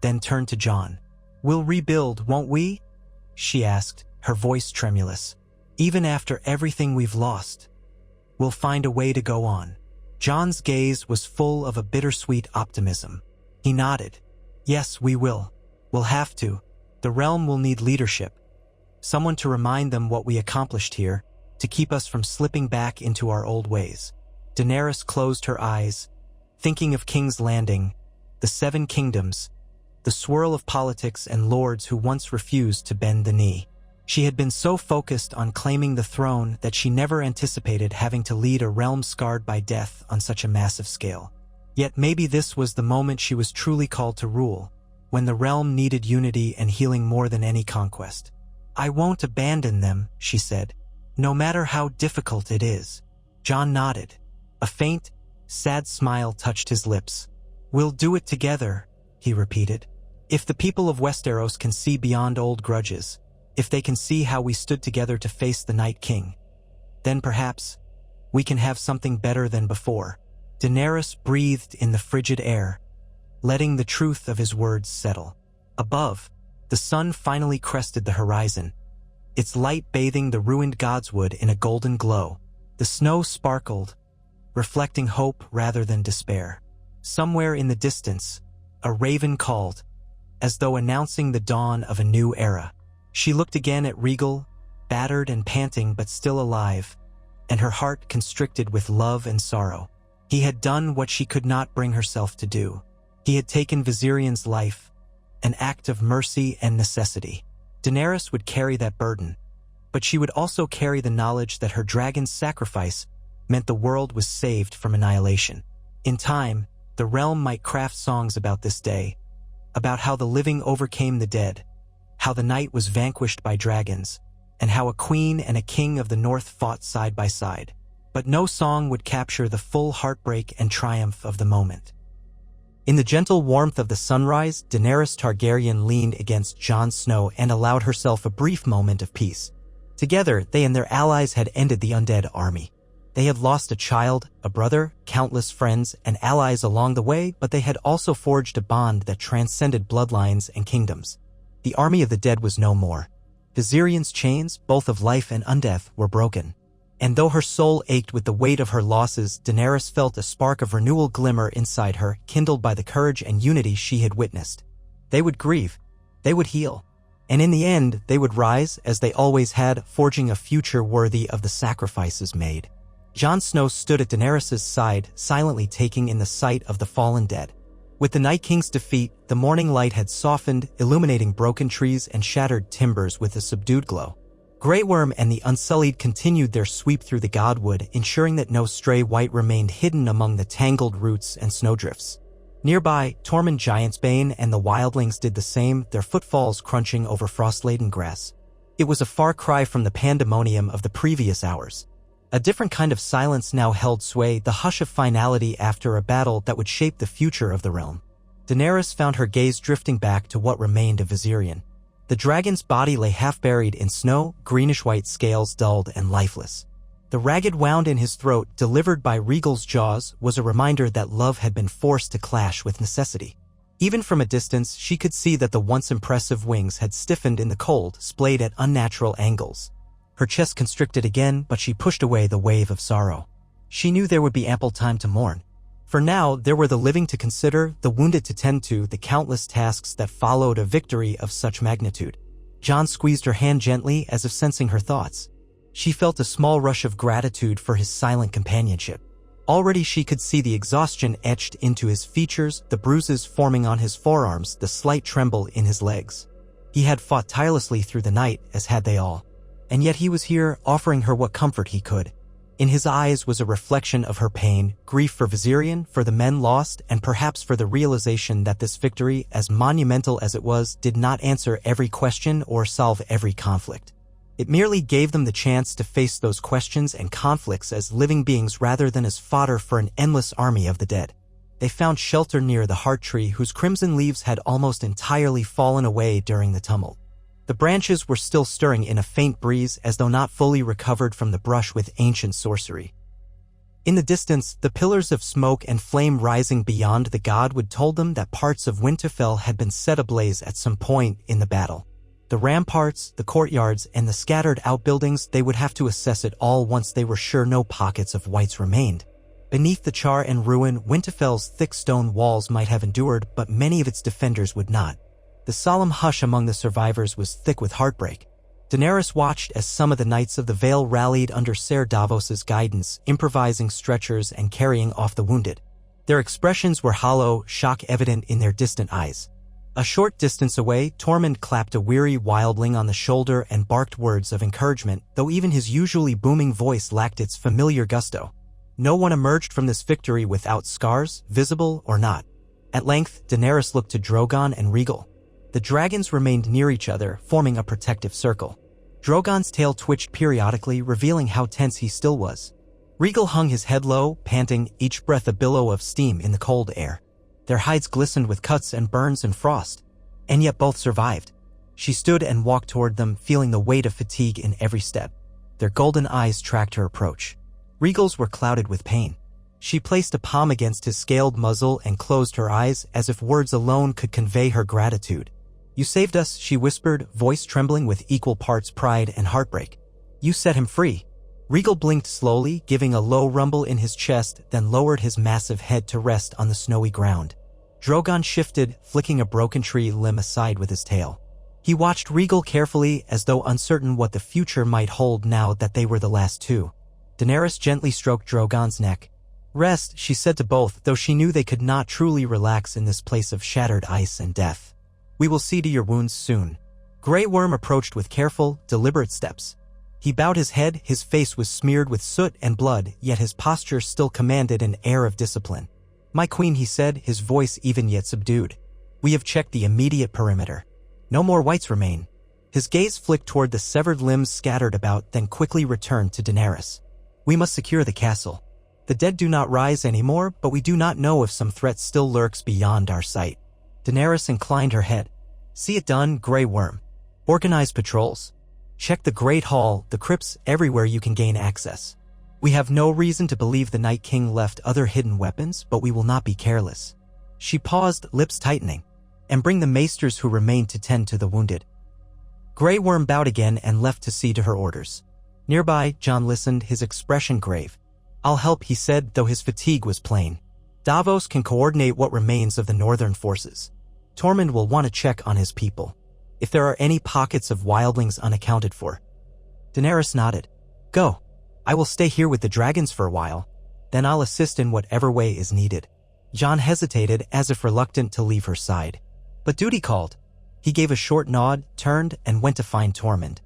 then turned to Jon. We'll rebuild, won't we? She asked, her voice tremulous. Even after everything we've lost, we'll find a way to go on. Jon's gaze was full of a bittersweet optimism. He nodded. Yes, we will. We'll have to. The realm will need leadership. Someone to remind them what we accomplished here, to keep us from slipping back into our old ways. Daenerys closed her eyes, thinking of King's Landing, the Seven Kingdoms, the swirl of politics and lords who once refused to bend the knee. She had been so focused on claiming the throne that she never anticipated having to lead a realm scarred by death on such a massive scale. Yet maybe this was the moment she was truly called to rule, when the realm needed unity and healing more than any conquest. "I won't abandon them," she said, "no matter how difficult it is." Jon nodded. A faint, sad smile touched his lips. "We'll do it together," he repeated. "If the people of Westeros can see beyond old grudges, if they can see how we stood together to face the Night King, then perhaps we can have something better than before." Daenerys breathed in the frigid air, letting the truth of his words settle. Above, the sun finally crested the horizon, its light bathing the ruined godswood in a golden glow. The snow sparkled, reflecting hope rather than despair. Somewhere in the distance, a raven called, as though announcing the dawn of a new era. She looked again at Rhaegal, battered and panting but still alive, and her heart constricted with love and sorrow. He had done what she could not bring herself to do. He had taken Viserion's life, an act of mercy and necessity. Daenerys would carry that burden, but she would also carry the knowledge that her dragon's sacrifice meant the world was saved from annihilation. In time, the realm might craft songs about this day, about how the living overcame the dead, how the night was vanquished by dragons, and how a queen and a king of the north fought side by side. But no song would capture the full heartbreak and triumph of the moment. In the gentle warmth of the sunrise, Daenerys Targaryen leaned against Jon Snow and allowed herself a brief moment of peace. Together, they and their allies had ended the Undead army. They had lost a child, a brother, countless friends, and allies along the way, but they had also forged a bond that transcended bloodlines and kingdoms. The army of the dead was no more. Viserion's chains, both of life and undeath, were broken. And though her soul ached with the weight of her losses, Daenerys felt a spark of renewal glimmer inside her, kindled by the courage and unity she had witnessed. They would grieve, they would heal, and in the end, they would rise, as they always had, forging a future worthy of the sacrifices made. Jon Snow stood at Daenerys' side, silently taking in the sight of the fallen dead. With the Night King's defeat, the morning light had softened, illuminating broken trees and shattered timbers with a subdued glow. Grey Worm and the Unsullied continued their sweep through the godwood, ensuring that no stray wight remained hidden among the tangled roots and snowdrifts. Nearby, Tormund Giantsbane and the wildlings did the same, their footfalls crunching over frost-laden grass. It was a far cry from the pandemonium of the previous hours. A different kind of silence now held sway, the hush of finality after a battle that would shape the future of the realm. Daenerys found her gaze drifting back to what remained of Viserion. The dragon's body lay half-buried in snow, greenish-white scales dulled and lifeless. The ragged wound in his throat, delivered by Rhaegal's jaws, was a reminder that love had been forced to clash with necessity. Even from a distance, she could see that the once impressive wings had stiffened in the cold, splayed at unnatural angles. Her chest constricted again, but she pushed away the wave of sorrow. She knew there would be ample time to mourn. For now, there were the living to consider, the wounded to tend to, the countless tasks that followed a victory of such magnitude. Jon squeezed her hand gently, as if sensing her thoughts. She felt a small rush of gratitude for his silent companionship. Already she could see the exhaustion etched into his features, the bruises forming on his forearms, the slight tremble in his legs. He had fought tirelessly through the night, as had they all. And yet he was here, offering her what comfort he could. In his eyes was a reflection of her pain, grief for Viserion, for the men lost, and perhaps for the realization that this victory, as monumental as it was, did not answer every question or solve every conflict. It merely gave them the chance to face those questions and conflicts as living beings rather than as fodder for an endless army of the dead. They found shelter near the heart tree, whose crimson leaves had almost entirely fallen away during the tumult. The branches were still stirring in a faint breeze, as though not fully recovered from the brush with ancient sorcery. In the distance, the pillars of smoke and flame rising beyond the godwood told them that parts of Winterfell had been set ablaze at some point in the battle. The ramparts, the courtyards, and the scattered outbuildings, they would have to assess it all once they were sure no pockets of wights remained. Beneath the char and ruin, Winterfell's thick stone walls might have endured, but many of its defenders would not. The solemn hush among the survivors was thick with heartbreak. Daenerys watched as some of the Knights of the Vale rallied under Ser Davos's guidance, improvising stretchers and carrying off the wounded. Their expressions were hollow, shock evident in their distant eyes. A short distance away, Tormund clapped a weary wildling on the shoulder and barked words of encouragement, though even his usually booming voice lacked its familiar gusto. No one emerged from this victory without scars, visible or not. At length, Daenerys looked to Drogon and Rhaegal. The dragons remained near each other, forming a protective circle. Drogon's tail twitched periodically, revealing how tense he still was. Rhaegal hung his head low, panting, each breath a billow of steam in the cold air. Their hides glistened with cuts and burns and frost. And yet both survived. She stood and walked toward them, feeling the weight of fatigue in every step. Their golden eyes tracked her approach. Rhaegal's were clouded with pain. She placed a palm against his scaled muzzle and closed her eyes as if words alone could convey her gratitude. "You saved us," she whispered, voice trembling with equal parts pride and heartbreak. "You set him free." Rhaegal blinked slowly, giving a low rumble in his chest, then lowered his massive head to rest on the snowy ground. Drogon shifted, flicking a broken tree limb aside with his tail. He watched Rhaegal carefully, as though uncertain what the future might hold now that they were the last two. Daenerys gently stroked Drogon's neck. "Rest," she said to both, though she knew they could not truly relax in this place of shattered ice and death. "We will see to your wounds soon." Grey Worm approached with careful, deliberate steps. He bowed his head, his face was smeared with soot and blood, yet his posture still commanded an air of discipline. "My queen," he said, his voice even yet subdued. "We have checked the immediate perimeter. No more whites remain." His gaze flicked toward the severed limbs scattered about, then quickly returned to Daenerys. "We must secure the castle. The dead do not rise anymore, but we do not know if some threat still lurks beyond our sight." Daenerys inclined her head. "See it done, Grey Worm. Organize patrols. Check the Great Hall, the crypts, everywhere you can gain access. We have no reason to believe the Night King left other hidden weapons, but we will not be careless." She paused, lips tightening. "And bring the maesters who remain to tend to the wounded." Grey Worm bowed again and left to see to her orders. Nearby, Jon listened, his expression grave. "I'll help," he said, though his fatigue was plain. "Davos can coordinate what remains of the northern forces. Tormund will want to check on his people. If there are any pockets of wildlings unaccounted for." Daenerys nodded. "Go. I will stay here with the dragons for a while. Then I'll assist in whatever way is needed." Jon hesitated, as if reluctant to leave her side. But duty called. He gave a short nod, turned, and went to find Tormund.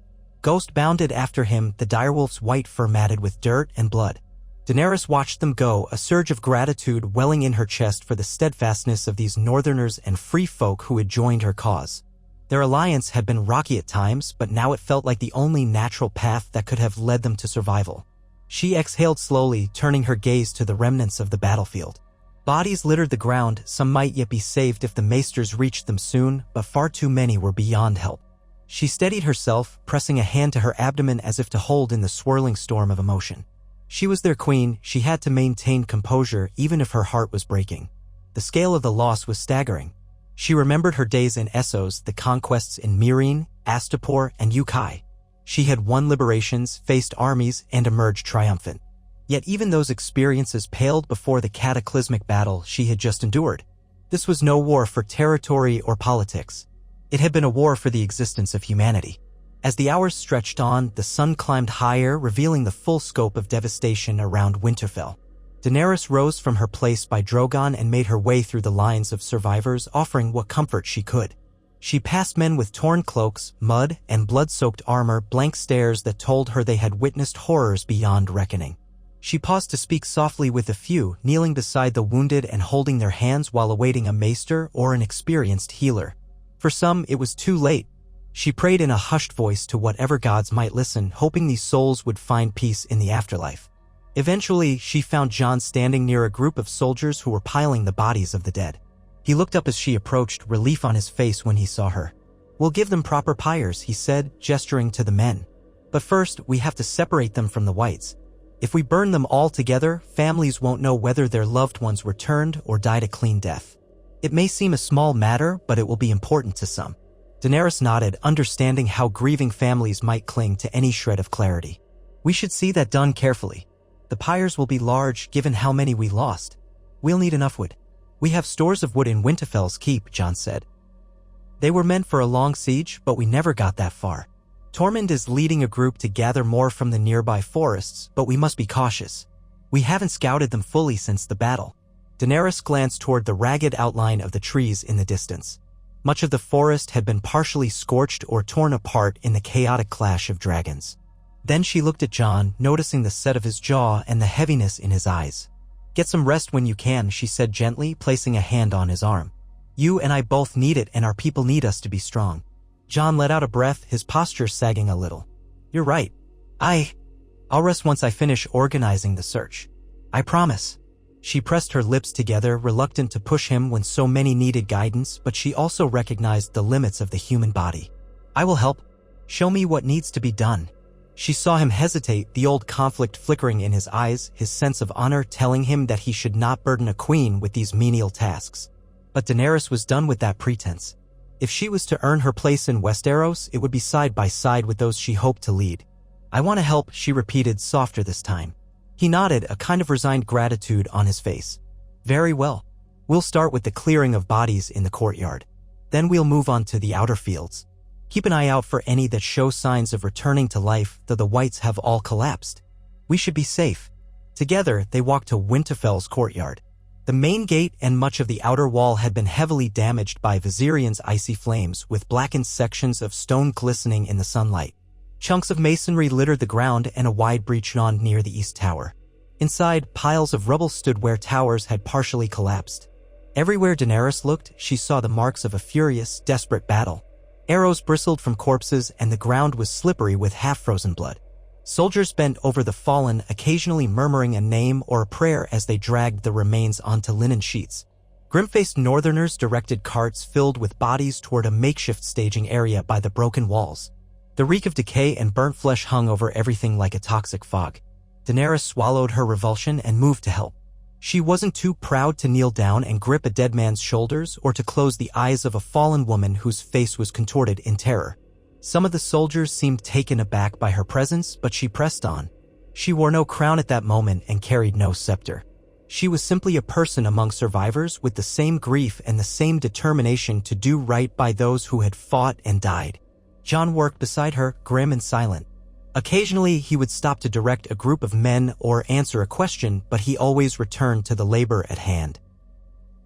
Ghost bounded after him, the direwolf's white fur matted with dirt and blood. Daenerys watched them go, a surge of gratitude welling in her chest for the steadfastness of these northerners and free folk who had joined her cause. Their alliance had been rocky at times, but now it felt like the only natural path that could have led them to survival. She exhaled slowly, turning her gaze to the remnants of the battlefield. Bodies littered the ground, some might yet be saved if the maesters reached them soon, but far too many were beyond help. She steadied herself, pressing a hand to her abdomen as if to hold in the swirling storm of emotion. She was their queen, she had to maintain composure even if her heart was breaking. The scale of the loss was staggering. She remembered her days in Essos, the conquests in Meereen, Astapor, and Ukai. She had won liberations, faced armies, and emerged triumphant. Yet even those experiences paled before the cataclysmic battle she had just endured. This was no war for territory or politics. It had been a war for the existence of humanity. As the hours stretched on, the sun climbed higher, revealing the full scope of devastation around Winterfell. Daenerys rose from her place by Drogon and made her way through the lines of survivors, offering what comfort she could. She passed men with torn cloaks, mud, and blood-soaked armor, blank stares that told her they had witnessed horrors beyond reckoning. She paused to speak softly with a few, kneeling beside the wounded and holding their hands while awaiting a maester or an experienced healer. For some, it was too late. She prayed in a hushed voice to whatever gods might listen, hoping these souls would find peace in the afterlife. Eventually, she found Jon standing near a group of soldiers who were piling the bodies of the dead. He looked up as she approached, relief on his face when he saw her. "We'll give them proper pyres," he said, gesturing to the men. "But first, we have to separate them from the whites. If we burn them all together, families won't know whether their loved ones returned or died a clean death. It may seem a small matter, but it will be important to some." Daenerys nodded, understanding how grieving families might cling to any shred of clarity. "We should see that done carefully. The pyres will be large, given how many we lost. We'll need enough wood." "We have stores of wood in Winterfell's keep," Jon said. "They were meant for a long siege, but we never got that far. Tormund is leading a group to gather more from the nearby forests, but we must be cautious. We haven't scouted them fully since the battle." Daenerys glanced toward the ragged outline of the trees in the distance. Much of the forest had been partially scorched or torn apart in the chaotic clash of dragons. Then she looked at Jon, noticing the set of his jaw and the heaviness in his eyes. "Get some rest when you can," she said gently, placing a hand on his arm. "You and I both need it, and our people need us to be strong." Jon let out a breath, his posture sagging a little. "You're right. I'll rest once I finish organizing the search. I promise." She pressed her lips together, reluctant to push him when so many needed guidance, but she also recognized the limits of the human body. "I will help. Show me what needs to be done." She saw him hesitate, the old conflict flickering in his eyes, his sense of honor telling him that he should not burden a queen with these menial tasks. But Daenerys was done with that pretense. If she was to earn her place in Westeros, it would be side by side with those she hoped to lead. "I want to help," she repeated, softer this time. He nodded, a kind of resigned gratitude on his face. "Very well. We'll start with the clearing of bodies in the courtyard. Then we'll move on to the outer fields. Keep an eye out for any that show signs of returning to life, though the whites have all collapsed. We should be safe." Together, they walked to Winterfell's courtyard. The main gate and much of the outer wall had been heavily damaged by Viserion's icy flames, with blackened sections of stone glistening in the sunlight. Chunks of masonry littered the ground and a wide breach yawned near the east tower. Inside, piles of rubble stood where towers had partially collapsed. Everywhere Daenerys looked, she saw the marks of a furious, desperate battle. Arrows bristled from corpses and the ground was slippery with half-frozen blood. Soldiers bent over the fallen, occasionally murmuring a name or a prayer as they dragged the remains onto linen sheets. Grim-faced northerners directed carts filled with bodies toward a makeshift staging area by the broken walls. The reek of decay and burnt flesh hung over everything like a toxic fog. Daenerys swallowed her revulsion and moved to help. She wasn't too proud to kneel down and grip a dead man's shoulders or to close the eyes of a fallen woman whose face was contorted in terror. Some of the soldiers seemed taken aback by her presence, but she pressed on. She wore no crown at that moment and carried no scepter. She was simply a person among survivors with the same grief and the same determination to do right by those who had fought and died. Jon worked beside her, grim and silent. Occasionally, he would stop to direct a group of men or answer a question, but he always returned to the labor at hand.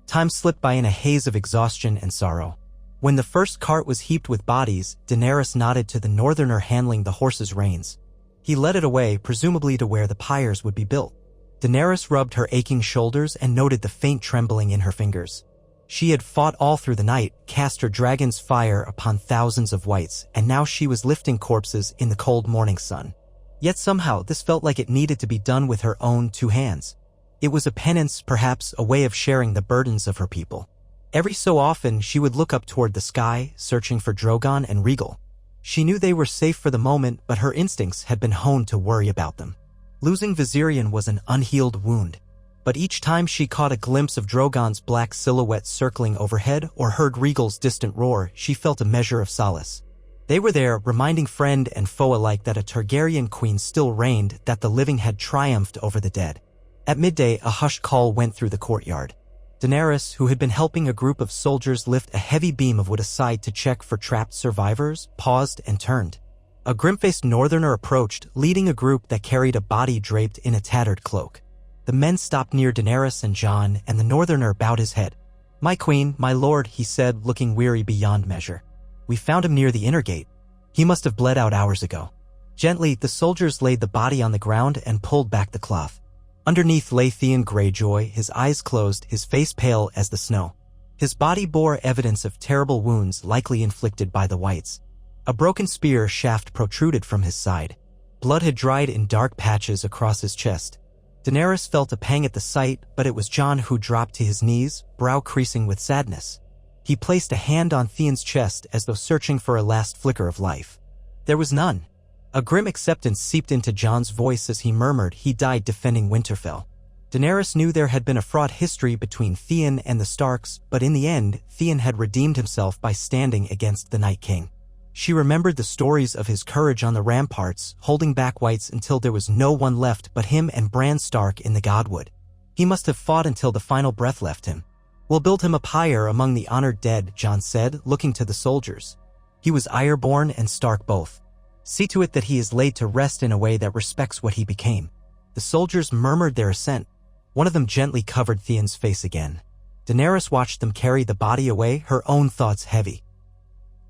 Time slipped by in a haze of exhaustion and sorrow. When the first cart was heaped with bodies, Daenerys nodded to the northerner handling the horse's reins. He led it away, presumably to where the pyres would be built. Daenerys rubbed her aching shoulders and noted the faint trembling in her fingers. She had fought all through the night, cast her dragon's fire upon thousands of whites, and now she was lifting corpses in the cold morning sun. Yet somehow this felt like it needed to be done with her own two hands. It was a penance, perhaps a way of sharing the burdens of her people. Every so often she would look up toward the sky, searching for Drogon and Rhaegal. She knew they were safe for the moment, but her instincts had been honed to worry about them. Losing Viserion was an unhealed wound. But each time she caught a glimpse of Drogon's black silhouette circling overhead or heard Rhaegal's distant roar, she felt a measure of solace. They were there, reminding friend and foe alike that a Targaryen queen still reigned, that the living had triumphed over the dead. At midday, a hushed call went through the courtyard. Daenerys, who had been helping a group of soldiers lift a heavy beam of wood aside to check for trapped survivors, paused and turned. A grim-faced northerner approached, leading a group that carried a body draped in a tattered cloak. The men stopped near Daenerys and Jon, and the northerner bowed his head. "My queen, my lord," he said, looking weary beyond measure. "We found him near the inner gate. He must have bled out hours ago." Gently, the soldiers laid the body on the ground and pulled back the cloth. Underneath lay Theon Greyjoy, his eyes closed, his face pale as the snow. His body bore evidence of terrible wounds likely inflicted by the whites. A broken spear shaft protruded from his side. Blood had dried in dark patches across his chest. Daenerys felt a pang at the sight, but it was Jon who dropped to his knees, brow creasing with sadness. He placed a hand on Theon's chest as though searching for a last flicker of life. There was none. A grim acceptance seeped into Jon's voice as he murmured he died defending Winterfell. Daenerys knew there had been a fraught history between Theon and the Starks, but in the end, Theon had redeemed himself by standing against the Night King. She remembered the stories of his courage on the ramparts, holding back whites until there was no one left but him and Bran Stark in the Godwood. He must have fought until the final breath left him. "We'll build him a pyre among the honored dead," Jon said, looking to the soldiers. "He was Ironborn and Stark both. See to it that he is laid to rest in a way that respects what he became." The soldiers murmured their assent. One of them gently covered Theon's face again. Daenerys watched them carry the body away, her own thoughts heavy.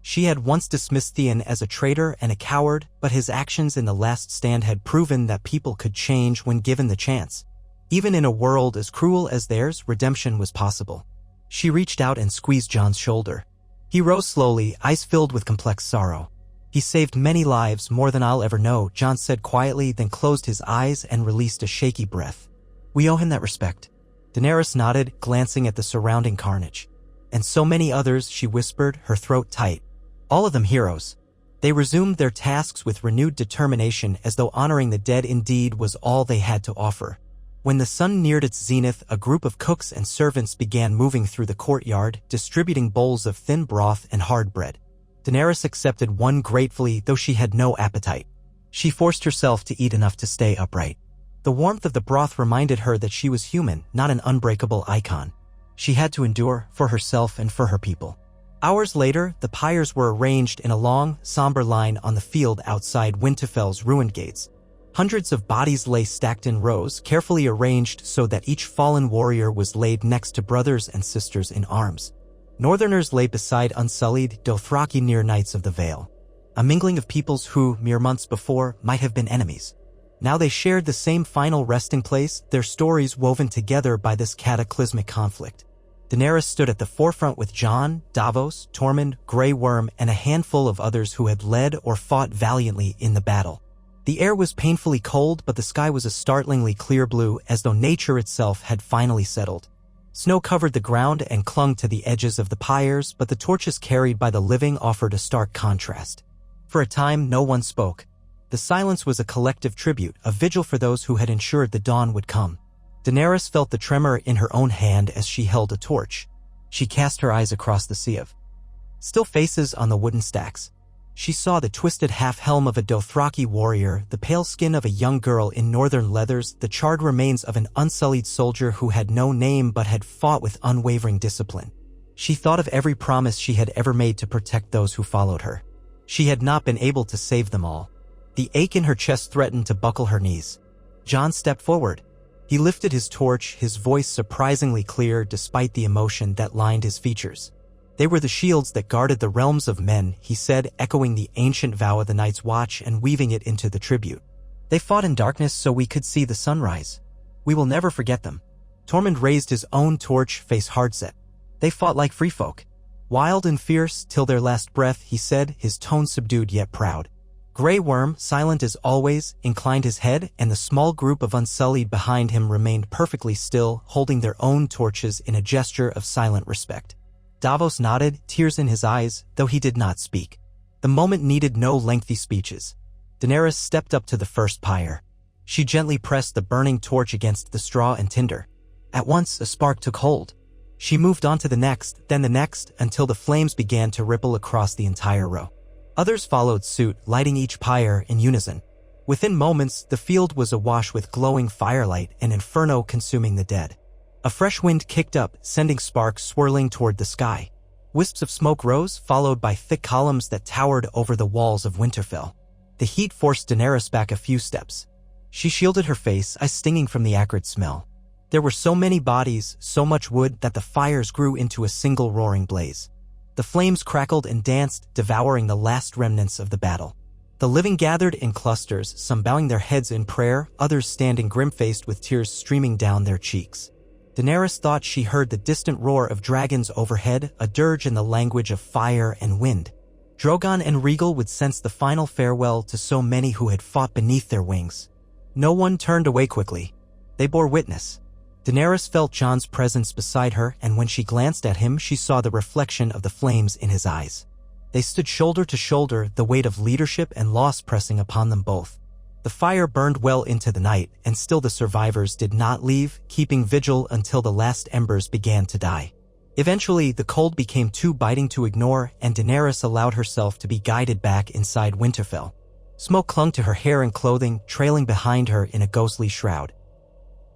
She had once dismissed Theon as a traitor and a coward, but his actions in the last stand had proven that people could change when given the chance. Even in a world as cruel as theirs, redemption was possible. She reached out and squeezed Jon's shoulder. He rose slowly, eyes filled with complex sorrow. "He saved many lives, more than I'll ever know," Jon said quietly, then closed his eyes and released a shaky breath. "We owe him that respect." Daenerys nodded, glancing at the surrounding carnage. "And so many others," she whispered, her throat tight. "All of them heroes." They resumed their tasks with renewed determination, as though honoring the dead indeed was all they had to offer. When the sun neared its zenith, a group of cooks and servants began moving through the courtyard, distributing bowls of thin broth and hard bread. Daenerys accepted one gratefully, though she had no appetite. She forced herself to eat enough to stay upright. The warmth of the broth reminded her that she was human, not an unbreakable icon. She had to endure, for herself and for her people. Hours later, the pyres were arranged in a long, somber line on the field outside Winterfell's ruined gates. Hundreds of bodies lay stacked in rows, carefully arranged so that each fallen warrior was laid next to brothers and sisters in arms. Northerners lay beside unsullied Dothraki near Knights of the Vale, a mingling of peoples who, mere months before, might have been enemies. Now they shared the same final resting place, their stories woven together by this cataclysmic conflict. Daenerys stood at the forefront with Jon, Davos, Tormund, Grey Worm, and a handful of others who had led or fought valiantly in the battle. The air was painfully cold, but the sky was a startlingly clear blue, as though nature itself had finally settled. Snow covered the ground and clung to the edges of the pyres, but the torches carried by the living offered a stark contrast. For a time, no one spoke. The silence was a collective tribute, a vigil for those who had ensured the dawn would come. Daenerys felt the tremor in her own hand as she held a torch. She cast her eyes across the sea of still faces on the wooden stacks. She saw the twisted half-helm of a Dothraki warrior, the pale skin of a young girl in northern leathers, the charred remains of an unsullied soldier who had no name but had fought with unwavering discipline. She thought of every promise she had ever made to protect those who followed her. She had not been able to save them all. The ache in her chest threatened to buckle her knees. Jon stepped forward. He lifted his torch, his voice surprisingly clear despite the emotion that lined his features. "They were the shields that guarded the realms of men," he said, echoing the ancient vow of the Night's Watch and weaving it into the tribute. "They fought in darkness so we could see the sunrise. We will never forget them." Tormund raised his own torch, face hard-set. "They fought like free folk. Wild and fierce, till their last breath," he said, his tone subdued yet proud. Grey Worm, silent as always, inclined his head, and the small group of Unsullied behind him remained perfectly still, holding their own torches in a gesture of silent respect. Davos nodded, tears in his eyes, though he did not speak. The moment needed no lengthy speeches. Daenerys stepped up to the first pyre. She gently pressed the burning torch against the straw and tinder. At once, a spark took hold. She moved on to the next, then the next, until the flames began to ripple across the entire row. Others followed suit, lighting each pyre in unison. Within moments, the field was awash with glowing firelight, an inferno consuming the dead. A fresh wind kicked up, sending sparks swirling toward the sky. Wisps of smoke rose, followed by thick columns that towered over the walls of Winterfell. The heat forced Daenerys back a few steps. She shielded her face, eyes stinging from the acrid smell. There were so many bodies, so much wood, that the fires grew into a single roaring blaze. The flames crackled and danced, devouring the last remnants of the battle. The living gathered in clusters, some bowing their heads in prayer, others standing grim-faced with tears streaming down their cheeks. Daenerys thought she heard the distant roar of dragons overhead, a dirge in the language of fire and wind. Drogon and Rhaegal would sense the final farewell to so many who had fought beneath their wings. No one turned away quickly. They bore witness. Daenerys felt Jon's presence beside her, and when she glanced at him, she saw the reflection of the flames in his eyes. They stood shoulder to shoulder, the weight of leadership and loss pressing upon them both. The fire burned well into the night, and still the survivors did not leave, keeping vigil until the last embers began to die. Eventually, the cold became too biting to ignore, and Daenerys allowed herself to be guided back inside Winterfell. Smoke clung to her hair and clothing, trailing behind her in a ghostly shroud.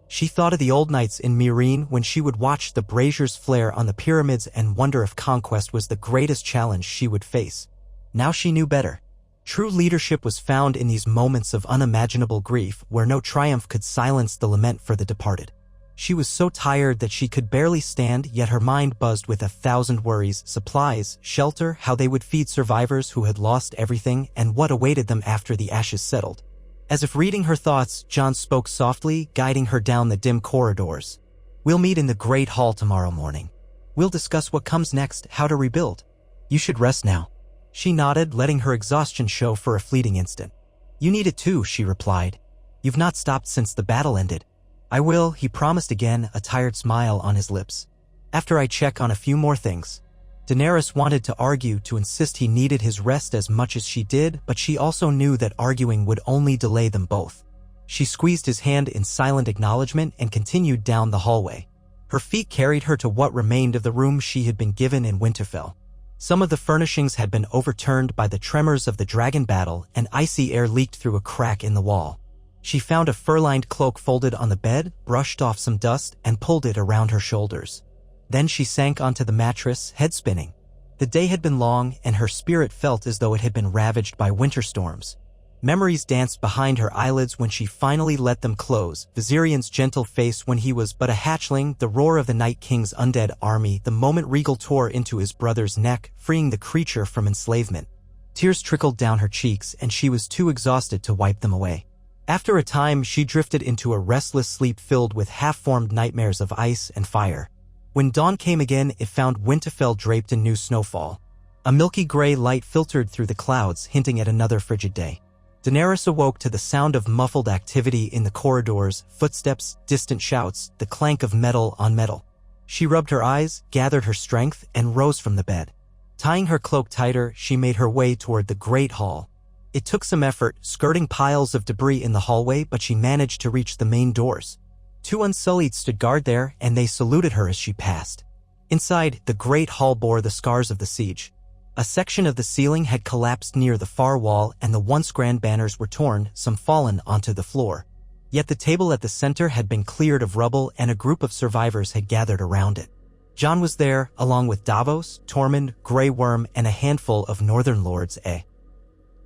She thought of the old nights in Meereen when she would watch the braziers flare on the pyramids and wonder if conquest was the greatest challenge she would face. Now she knew better. True leadership was found in these moments of unimaginable grief where no triumph could silence the lament for the departed. She was so tired that she could barely stand, yet her mind buzzed with 1,000 worries: supplies, shelter, how they would feed survivors who had lost everything, and what awaited them after the ashes settled. As if reading her thoughts, Jon spoke softly, guiding her down the dim corridors. "We'll meet in the Great Hall tomorrow morning. We'll discuss what comes next, how to rebuild. You should rest now." She nodded, letting her exhaustion show for a fleeting instant. "You need it too," she replied. "You've not stopped since the battle ended." "I will," he promised again, a tired smile on his lips. "After I check on a few more things." Daenerys wanted to argue, to insist he needed his rest as much as she did, but she also knew that arguing would only delay them both. She squeezed his hand in silent acknowledgement and continued down the hallway. Her feet carried her to what remained of the room she had been given in Winterfell. Some of the furnishings had been overturned by the tremors of the dragon battle, and icy air leaked through a crack in the wall. She found a fur-lined cloak folded on the bed, brushed off some dust, and pulled it around her shoulders. Then she sank onto the mattress, head spinning. The day had been long, and her spirit felt as though it had been ravaged by winter storms. Memories danced behind her eyelids when she finally let them close: Viserion's gentle face when he was but a hatchling, the roar of the Night King's undead army, the moment Rhaegal tore into his brother's neck, freeing the creature from enslavement. Tears trickled down her cheeks, and she was too exhausted to wipe them away. After a time, she drifted into a restless sleep filled with half-formed nightmares of ice and fire. When dawn came again, it found Winterfell draped in new snowfall. A milky gray light filtered through the clouds, hinting at another frigid day. Daenerys awoke to the sound of muffled activity in the corridors, footsteps, distant shouts, the clank of metal on metal. She rubbed her eyes, gathered her strength, and rose from the bed. Tying her cloak tighter, she made her way toward the Great Hall. It took some effort, skirting piles of debris in the hallway, but she managed to reach the main doors. 2 Unsullied stood guard there, and they saluted her as she passed. Inside, the Great Hall bore the scars of the siege. A section of the ceiling had collapsed near the far wall, and the once grand banners were torn, some fallen onto the floor. Yet the table at the center had been cleared of rubble, and a group of survivors had gathered around it. Jon was there, along with Davos, Tormund, Grey Worm, and a handful of Northern Lords.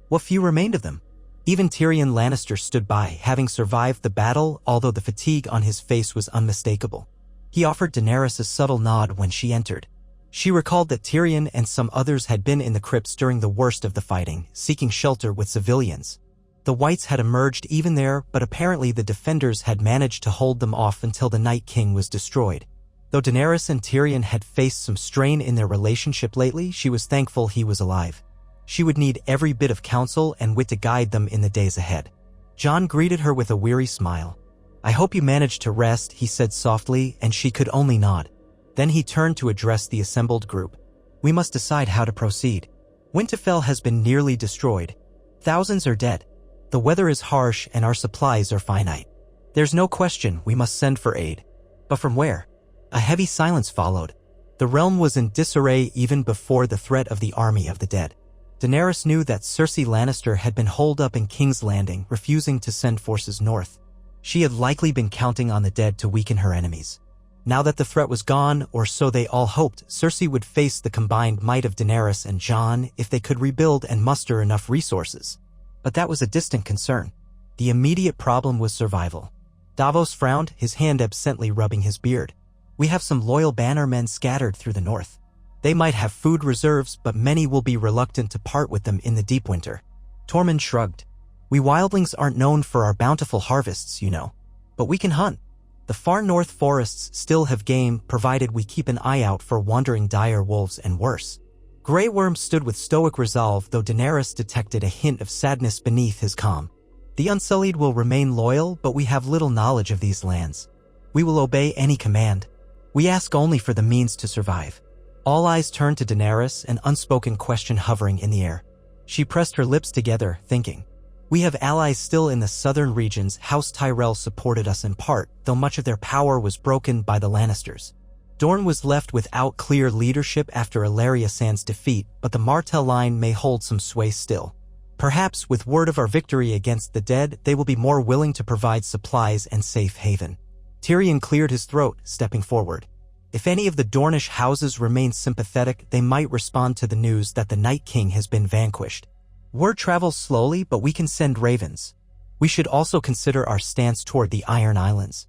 What few remained of them. Even Tyrion Lannister stood by, having survived the battle, although the fatigue on his face was unmistakable. He offered Daenerys a subtle nod when she entered. She recalled that Tyrion and some others had been in the crypts during the worst of the fighting, seeking shelter with civilians. The Whites had emerged even there, but apparently the defenders had managed to hold them off until the Night King was destroyed. Though Daenerys and Tyrion had faced some strain in their relationship lately, she was thankful he was alive. She would need every bit of counsel and wit to guide them in the days ahead. Jon greeted her with a weary smile. "I hope you managed to rest," he said softly, and she could only nod. Then he turned to address the assembled group. "We must decide how to proceed. Winterfell has been nearly destroyed. Thousands are dead. The weather is harsh and our supplies are finite. There's no question we must send for aid. But from where?" A heavy silence followed. The realm was in disarray even before the threat of the army of the dead. Daenerys knew that Cersei Lannister had been holed up in King's Landing, refusing to send forces north. She had likely been counting on the dead to weaken her enemies. Now that the threat was gone, or so they all hoped, Cersei would face the combined might of Daenerys and Jon if they could rebuild and muster enough resources. But that was a distant concern. The immediate problem was survival. Davos frowned, his hand absently rubbing his beard. "We have some loyal bannermen scattered through the north. They might have food reserves, but many will be reluctant to part with them in the deep winter." Tormund shrugged. "We wildlings aren't known for our bountiful harvests, you know. But we can hunt. The far north forests still have game, provided we keep an eye out for wandering dire wolves and worse." Grey Worm stood with stoic resolve, though Daenerys detected a hint of sadness beneath his calm. "The Unsullied will remain loyal, but we have little knowledge of these lands. We will obey any command. We ask only for the means to survive." All eyes turned to Daenerys, an unspoken question hovering in the air. She pressed her lips together, thinking. "We have allies still in the southern regions. House Tyrell supported us in part, though much of their power was broken by the Lannisters. Dorne was left without clear leadership after Illyria Sand's defeat, but the Martell line may hold some sway still. Perhaps, with word of our victory against the dead, they will be more willing to provide supplies and safe haven." Tyrion cleared his throat, stepping forward. If any of the Dornish houses remain sympathetic, they might respond to the news that the Night King has been vanquished. Word travels slowly, but we can send ravens. We should also consider our stance toward the Iron Islands.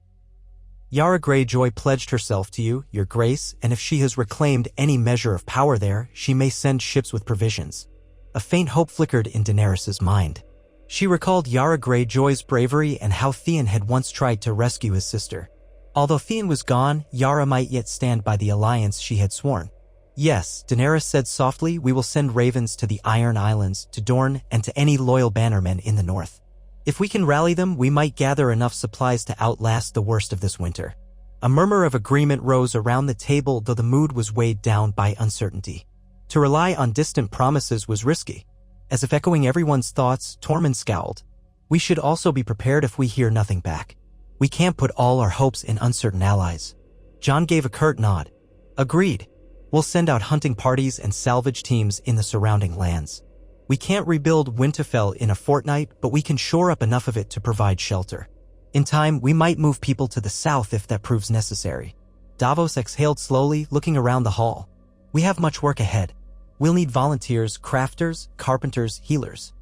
Yara Greyjoy pledged herself to you, your grace, and if she has reclaimed any measure of power there, she may send ships with provisions. A faint hope flickered in Daenerys's mind. She recalled Yara Greyjoy's bravery and how Theon had once tried to rescue his sister. Although Theon was gone, Yara might yet stand by the alliance she had sworn. Yes, Daenerys said softly, we will send ravens to the Iron Islands, to Dorne, and to any loyal bannermen in the north. If we can rally them, we might gather enough supplies to outlast the worst of this winter. A murmur of agreement rose around the table, though the mood was weighed down by uncertainty. To rely on distant promises was risky. As if echoing everyone's thoughts, Tormund scowled. We should also be prepared if we hear nothing back. We can't put all our hopes in uncertain allies. Jon gave a curt nod. Agreed. We'll send out hunting parties and salvage teams in the surrounding lands. We can't rebuild Winterfell in a fortnight, but we can shore up enough of it to provide shelter. In time, we might move people to the south if that proves necessary. Davos exhaled slowly, looking around the hall. We have much work ahead. We'll need volunteers, crafters, carpenters, healers.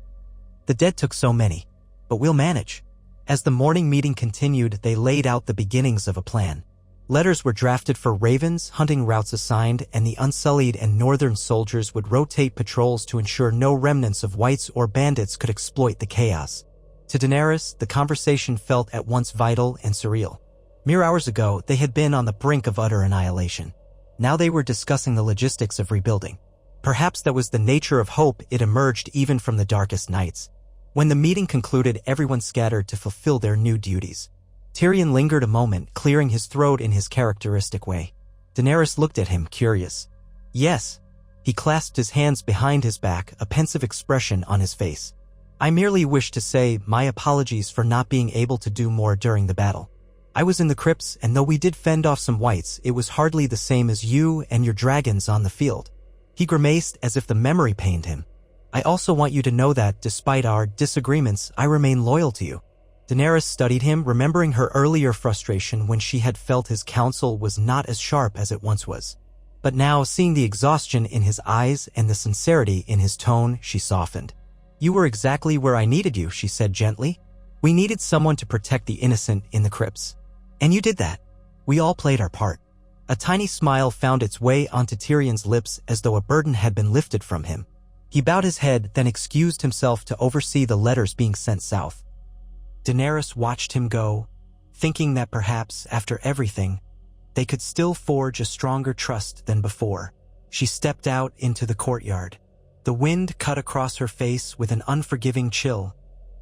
The dead took so many, but we'll manage. As the morning meeting continued, they laid out the beginnings of a plan. Letters were drafted for ravens, hunting routes assigned, and the Unsullied and northern soldiers would rotate patrols to ensure no remnants of whites or bandits could exploit the chaos. To Daenerys, the conversation felt at once vital and surreal. Mere hours ago, they had been on the brink of utter annihilation. Now they were discussing the logistics of rebuilding. Perhaps that was the nature of hope. It emerged even from the darkest nights. When the meeting concluded, everyone scattered to fulfill their new duties. Tyrion lingered a moment, clearing his throat in his characteristic way. Daenerys looked at him, curious. Yes. He clasped his hands behind his back, a pensive expression on his face. I merely wish to say my apologies for not being able to do more during the battle. I was in the crypts, and though we did fend off some whites, it was hardly the same as you and your dragons on the field. He grimaced as if the memory pained him. I also want you to know that, despite our disagreements, I remain loyal to you. Daenerys studied him, remembering her earlier frustration when she had felt his counsel was not as sharp as it once was. But now, seeing the exhaustion in his eyes and the sincerity in his tone, she softened. You were exactly where I needed you, she said gently. We needed someone to protect the innocent in the crypts. And you did that. We all played our part. A tiny smile found its way onto Tyrion's lips as though a burden had been lifted from him. He bowed his head, then excused himself to oversee the letters being sent south. Daenerys watched him go, thinking that perhaps, after everything, they could still forge a stronger trust than before. She stepped out into the courtyard. The wind cut across her face with an unforgiving chill,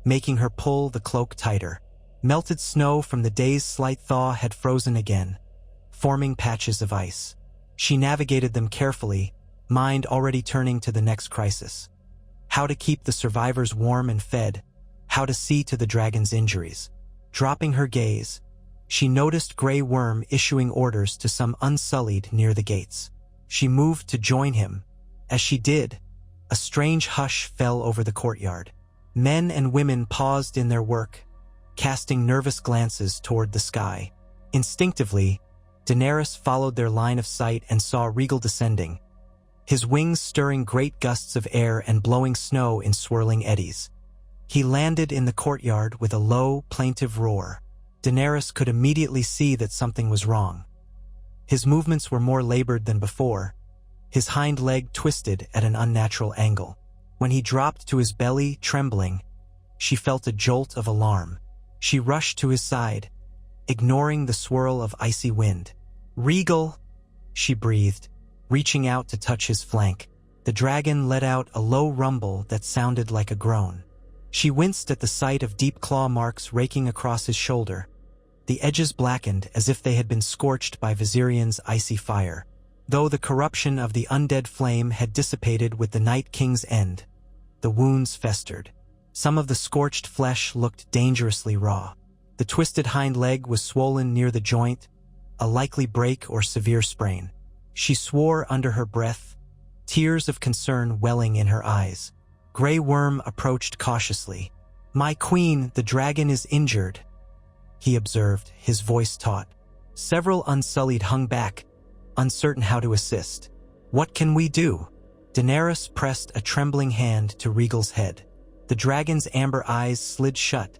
making her pull the cloak tighter. Melted snow from the day's slight thaw had frozen again, forming patches of ice. She navigated them carefully, mind already turning to the next crisis. How to keep the survivors warm and fed, how to see to the dragon's injuries. Dropping her gaze, she noticed Grey Worm issuing orders to some Unsullied near the gates. She moved to join him. As she did, a strange hush fell over the courtyard. Men and women paused in their work, casting nervous glances toward the sky. Instinctively, Daenerys followed their line of sight and saw Rhaegal descending, his wings stirring great gusts of air and blowing snow in swirling eddies. He landed in the courtyard with a low, plaintive roar. Daenerys could immediately see that something was wrong. His movements were more labored than before, his hind leg twisted at an unnatural angle. When he dropped to his belly, trembling, she felt a jolt of alarm. She rushed to his side, ignoring the swirl of icy wind. Rhaegal, she breathed, reaching out to touch his flank. The dragon let out a low rumble that sounded like a groan. She winced at the sight of deep claw marks raking across his shoulder. The edges blackened as if they had been scorched by Viserion's icy fire. Though the corruption of the undead flame had dissipated with the Night King's end, the wounds festered. Some of the scorched flesh looked dangerously raw. The twisted hind leg was swollen near the joint, a likely break or severe sprain. She swore under her breath, tears of concern welling in her eyes. Grey Worm approached cautiously. My queen, the dragon is injured, he observed, his voice taut. Several Unsullied hung back, uncertain how to assist. What can we do? Daenerys pressed a trembling hand to Rhaegal's head. The dragon's amber eyes slid shut,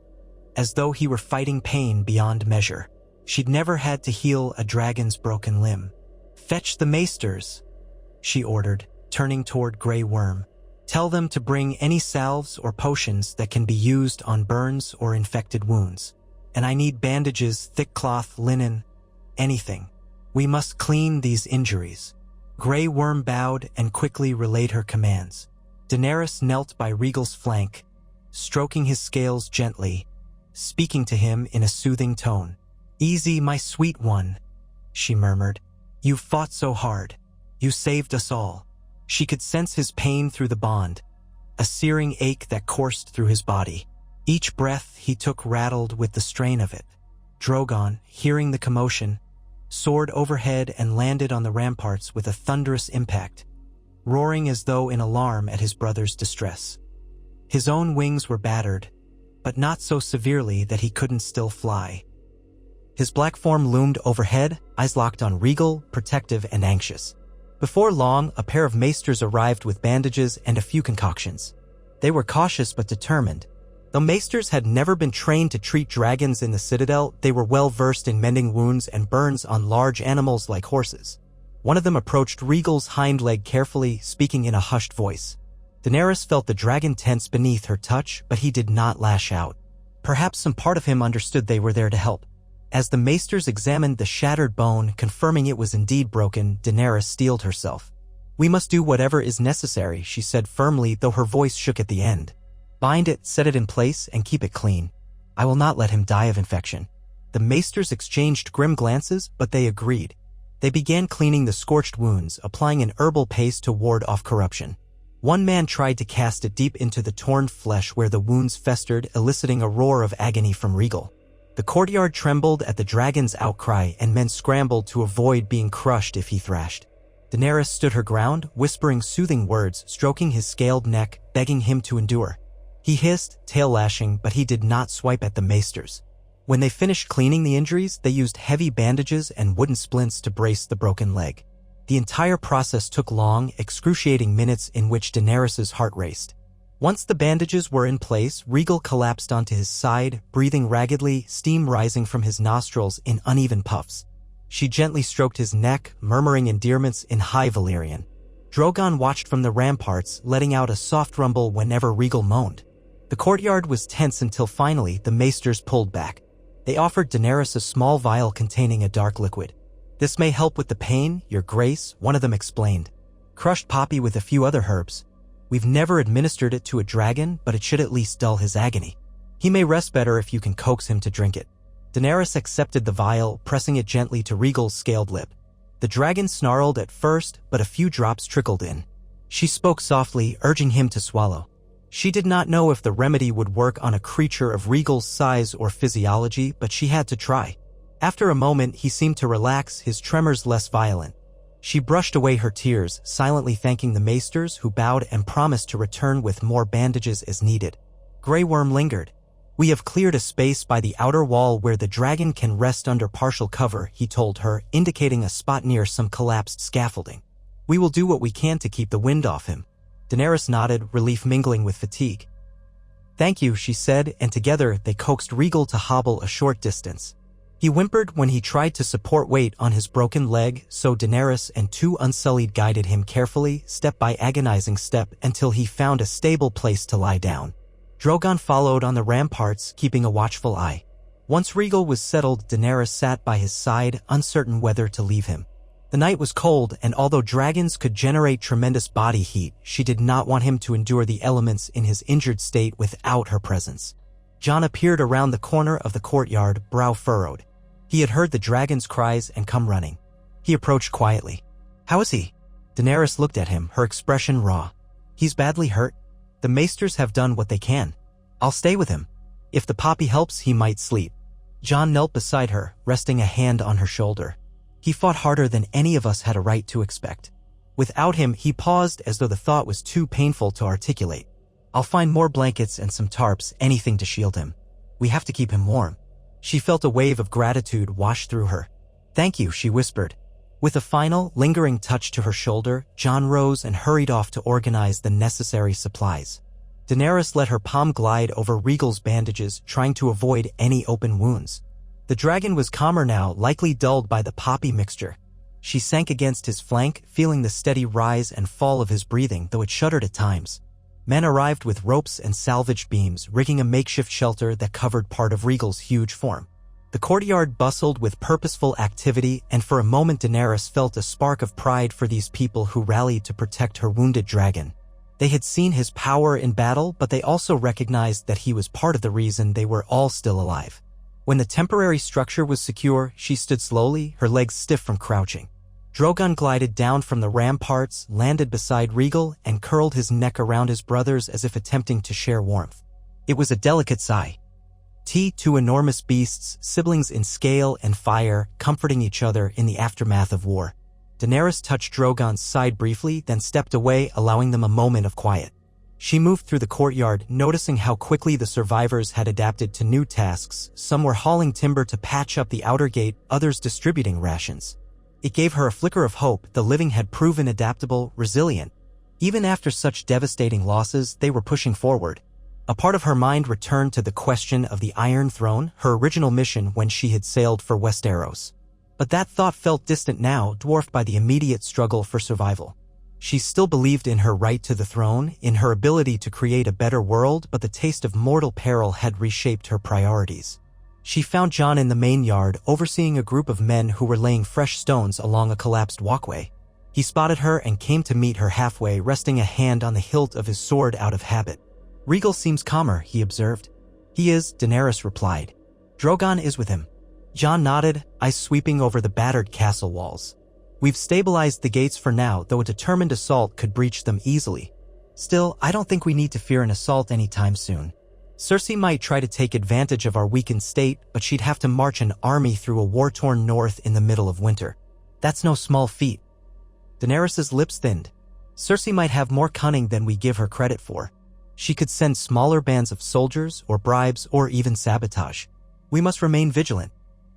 as though he were fighting pain beyond measure. She'd never had to heal a dragon's broken limb. "Fetch the maesters," she ordered, turning toward Grey Worm. "Tell them to bring any salves or potions that can be used on burns or infected wounds. And I need bandages, thick cloth, linen, anything. We must clean these injuries." Grey Worm bowed and quickly relayed her commands. Daenerys knelt by Rhaegal's flank, stroking his scales gently, speaking to him in a soothing tone. "Easy, my sweet one," she murmured. "You fought so hard. You saved us all." She could sense his pain through the bond, a searing ache that coursed through his body. Each breath he took rattled with the strain of it. Drogon, hearing the commotion, soared overhead and landed on the ramparts with a thunderous impact, roaring as though in alarm at his brother's distress. His own wings were battered, but not so severely that he couldn't still fly. His black form loomed overhead, eyes locked on Rhaegal, protective and anxious. Before long, a pair of maesters arrived with bandages and a few concoctions. They were cautious but determined. Though maesters had never been trained to treat dragons in the Citadel, they were well versed in mending wounds and burns on large animals like horses. One of them approached Rhaegal's hind leg carefully, speaking in a hushed voice. Daenerys felt the dragon tense beneath her touch, but he did not lash out. Perhaps some part of him understood they were there to help. As the maesters examined the shattered bone, confirming it was indeed broken, Daenerys steeled herself. "We must do whatever is necessary," she said firmly, though her voice shook at the end. "Bind it, set it in place, and keep it clean. I will not let him die of infection." The maesters exchanged grim glances, but they agreed. They began cleaning the scorched wounds, applying an herbal paste to ward off corruption. One man tried to cast it deep into the torn flesh where the wounds festered, eliciting a roar of agony from Rhaegal. The courtyard trembled at the dragon's outcry, and men scrambled to avoid being crushed if he thrashed. Daenerys stood her ground, whispering soothing words, stroking his scaled neck, begging him to endure. He hissed, tail lashing, but he did not swipe at the maesters. When they finished cleaning the injuries, they used heavy bandages and wooden splints to brace the broken leg. The entire process took long, excruciating minutes in which Daenerys' heart raced. Once the bandages were in place, Rhaegal collapsed onto his side, breathing raggedly, steam rising from his nostrils in uneven puffs. She gently stroked his neck, murmuring endearments in High Valyrian. Drogon watched from the ramparts, letting out a soft rumble whenever Rhaegal moaned. The courtyard was tense until finally the maesters pulled back. They offered Daenerys a small vial containing a dark liquid. "This may help with the pain, your grace," one of them explained. "Crushed poppy with a few other herbs. We've never administered it to a dragon, but it should at least dull his agony. He may rest better if you can coax him to drink it." Daenerys accepted the vial, pressing it gently to Rhaegal's scaled lip. The dragon snarled at first, but a few drops trickled in. She spoke softly, urging him to swallow. She did not know if the remedy would work on a creature of Rhaegal's size or physiology, but she had to try. After a moment, he seemed to relax, his tremors less violent. She brushed away her tears, silently thanking the maesters, who bowed and promised to return with more bandages as needed. Grey Worm lingered. "We have cleared a space by the outer wall where the dragon can rest under partial cover," he told her, indicating a spot near some collapsed scaffolding. "We will do what we can to keep the wind off him." Daenerys nodded, relief mingling with fatigue. "Thank you," she said, and together they coaxed Rhaegal to hobble a short distance. He whimpered when he tried to support weight on his broken leg, so Daenerys and two Unsullied guided him carefully, step by agonizing step, until he found a stable place to lie down. Drogon followed on the ramparts, keeping a watchful eye. Once Rhaegal was settled, Daenerys sat by his side, uncertain whether to leave him. The night was cold, and although dragons could generate tremendous body heat, she did not want him to endure the elements in his injured state without her presence. Jon appeared around the corner of the courtyard, brow furrowed. He had heard the dragon's cries and come running. He approached quietly. "How is he?" Daenerys looked at him, her expression raw. "He's badly hurt. The maesters have done what they can. I'll stay with him. If the poppy helps, he might sleep." Jon knelt beside her, resting a hand on her shoulder. "He fought harder than any of us had a right to expect." Without him, he paused as though the thought was too painful to articulate. "I'll find more blankets and some tarps, anything to shield him. We have to keep him warm." She felt a wave of gratitude wash through her. "Thank you," she whispered. With a final, lingering touch to her shoulder, Jon rose and hurried off to organize the necessary supplies. Daenerys let her palm glide over Rhaegal's bandages, trying to avoid any open wounds. The dragon was calmer now, likely dulled by the poppy mixture. She sank against his flank, feeling the steady rise and fall of his breathing, though it shuddered at times. Men arrived with ropes and salvaged beams, rigging a makeshift shelter that covered part of Rhaegal's huge form. The courtyard bustled with purposeful activity, and for a moment Daenerys felt a spark of pride for these people who rallied to protect her wounded dragon. They had seen his power in battle, but they also recognized that he was part of the reason they were all still alive. When the temporary structure was secure, she stood slowly, her legs stiff from crouching. Drogon glided down from the ramparts, landed beside Rhaegal, and curled his neck around his brothers as if attempting to share warmth. It was a delicate sigh. Two enormous beasts, siblings in scale and fire, comforting each other in the aftermath of war. Daenerys touched Drogon's side briefly, then stepped away, allowing them a moment of quiet. She moved through the courtyard, noticing how quickly the survivors had adapted to new tasks. Some were hauling timber to patch up the outer gate, others distributing rations. It gave her a flicker of hope. The living had proven adaptable, resilient. Even after such devastating losses, they were pushing forward. A part of her mind returned to the question of the Iron Throne, her original mission when she had sailed for Westeros. But that thought felt distant now, dwarfed by the immediate struggle for survival. She still believed in her right to the throne, in her ability to create a better world, but the taste of mortal peril had reshaped her priorities. She found Jon in the main yard, overseeing a group of men who were laying fresh stones along a collapsed walkway. He spotted her and came to meet her halfway, resting a hand on the hilt of his sword out of habit. "Rhaegal seems calmer," he observed. "He is," Daenerys replied. "Drogon is with him." Jon nodded, eyes sweeping over the battered castle walls. "We've stabilized the gates for now, though a determined assault could breach them easily. Still, I don't think we need to fear an assault anytime soon. Cersei might try to take advantage of our weakened state, but she'd have to march an army through a war-torn north in the middle of winter. That's no small feat." Daenerys' lips thinned. "Cersei might have more cunning than we give her credit for. She could send smaller bands of soldiers, or bribes, or even sabotage. We must remain vigilant."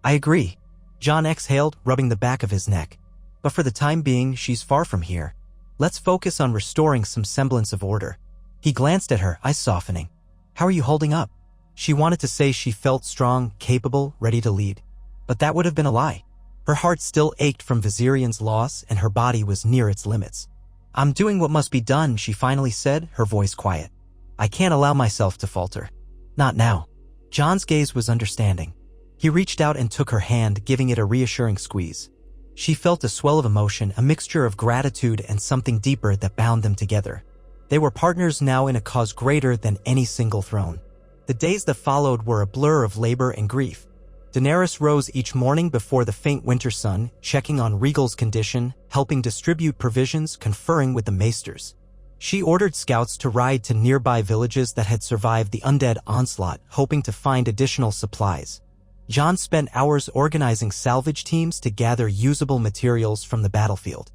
"I agree." Jon exhaled, rubbing the back of his neck. "But for the time being, she's far from here. Let's focus on restoring some semblance of order." He glanced at her, eyes softening. "How are you holding up?" She wanted to say she felt strong, capable, ready to lead. But that would have been a lie. Her heart still ached from Viserion's loss, and her body was near its limits. "I'm doing what must be done," she finally said, her voice quiet. "I can't allow myself to falter. Not now." Jon's gaze was understanding. He reached out and took her hand, giving it a reassuring squeeze. She felt a swell of emotion, a mixture of gratitude and something deeper that bound them together. They were partners now in a cause greater than any single throne. The days that followed were a blur of labor and grief. Daenerys rose each morning before the faint winter sun, checking on Rhaegal's condition, helping distribute provisions, conferring with the maesters. She ordered scouts to ride to nearby villages that had survived the undead onslaught, hoping to find additional supplies. Jon spent hours organizing salvage teams to gather usable materials from the battlefield.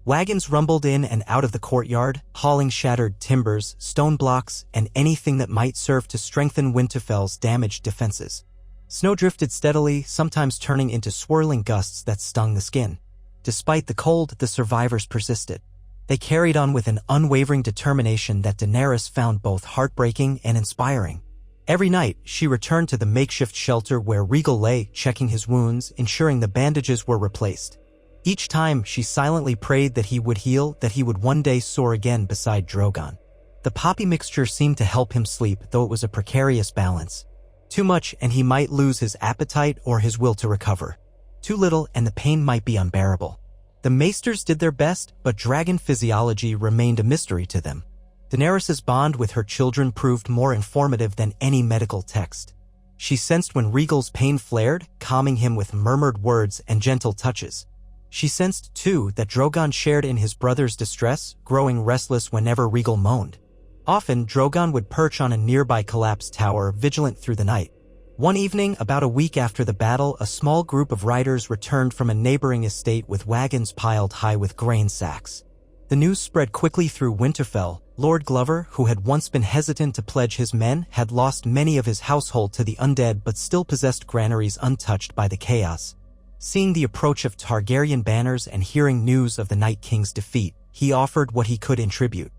Wagons rumbled in and out of the courtyard, hauling shattered timbers, stone blocks, and anything that might serve to strengthen Winterfell's damaged defenses. Snow drifted steadily, sometimes turning into swirling gusts that stung the skin. Despite the cold, the survivors persisted. They carried on with an unwavering determination that Daenerys found both heartbreaking and inspiring. Every night, she returned to the makeshift shelter where Rhaegal lay, checking his wounds, ensuring the bandages were replaced. Each time, she silently prayed that he would heal, that he would one day soar again beside Drogon. The poppy mixture seemed to help him sleep, though it was a precarious balance. Too much, and he might lose his appetite or his will to recover. Too little, and the pain might be unbearable. The maesters did their best, but dragon physiology remained a mystery to them. Daenerys' bond with her children proved more informative than any medical text. She sensed when Rhaegal's pain flared, calming him with murmured words and gentle touches. She sensed, too, that Drogon shared in his brother's distress, growing restless whenever Rhaegal moaned. Often, Drogon would perch on a nearby collapsed tower, vigilant through the night. One evening, about a week after the battle, a small group of riders returned from a neighboring estate with wagons piled high with grain sacks. The news spread quickly through Winterfell. Lord Glover, who had once been hesitant to pledge his men, had lost many of his household to the undead but still possessed granaries untouched by the chaos. Seeing the approach of Targaryen banners and hearing news of the Night King's defeat, he offered what he could in tribute.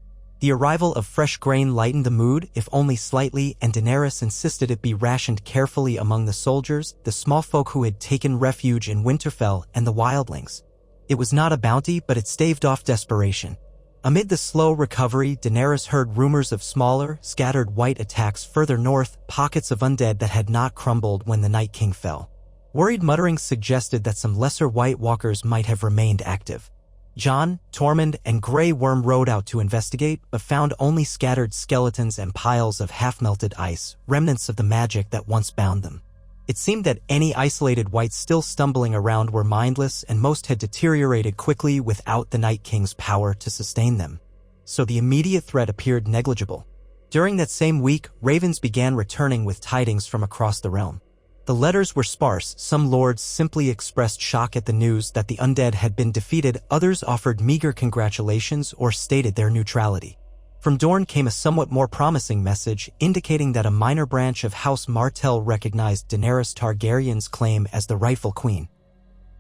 The arrival of fresh grain lightened the mood, if only slightly, and Daenerys insisted it be rationed carefully among the soldiers, the small folk who had taken refuge in Winterfell, and the wildlings. It was not a bounty, but it staved off desperation. Amid the slow recovery, Daenerys heard rumors of smaller, scattered white attacks further north, pockets of undead that had not crumbled when the Night King fell. Worried mutterings suggested that some lesser White Walkers might have remained active. Jon, Tormund, and Grey Worm rode out to investigate, but found only scattered skeletons and piles of half-melted ice, remnants of the magic that once bound them. It seemed that any isolated whites still stumbling around were mindless, and most had deteriorated quickly without the Night King's power to sustain them. So the immediate threat appeared negligible. During that same week, ravens began returning with tidings from across the realm. The letters were sparse. Some lords simply expressed shock at the news that the undead had been defeated, others offered meager congratulations or stated their neutrality. From Dorne came a somewhat more promising message, indicating that a minor branch of House Martell recognized Daenerys Targaryen's claim as the rightful queen.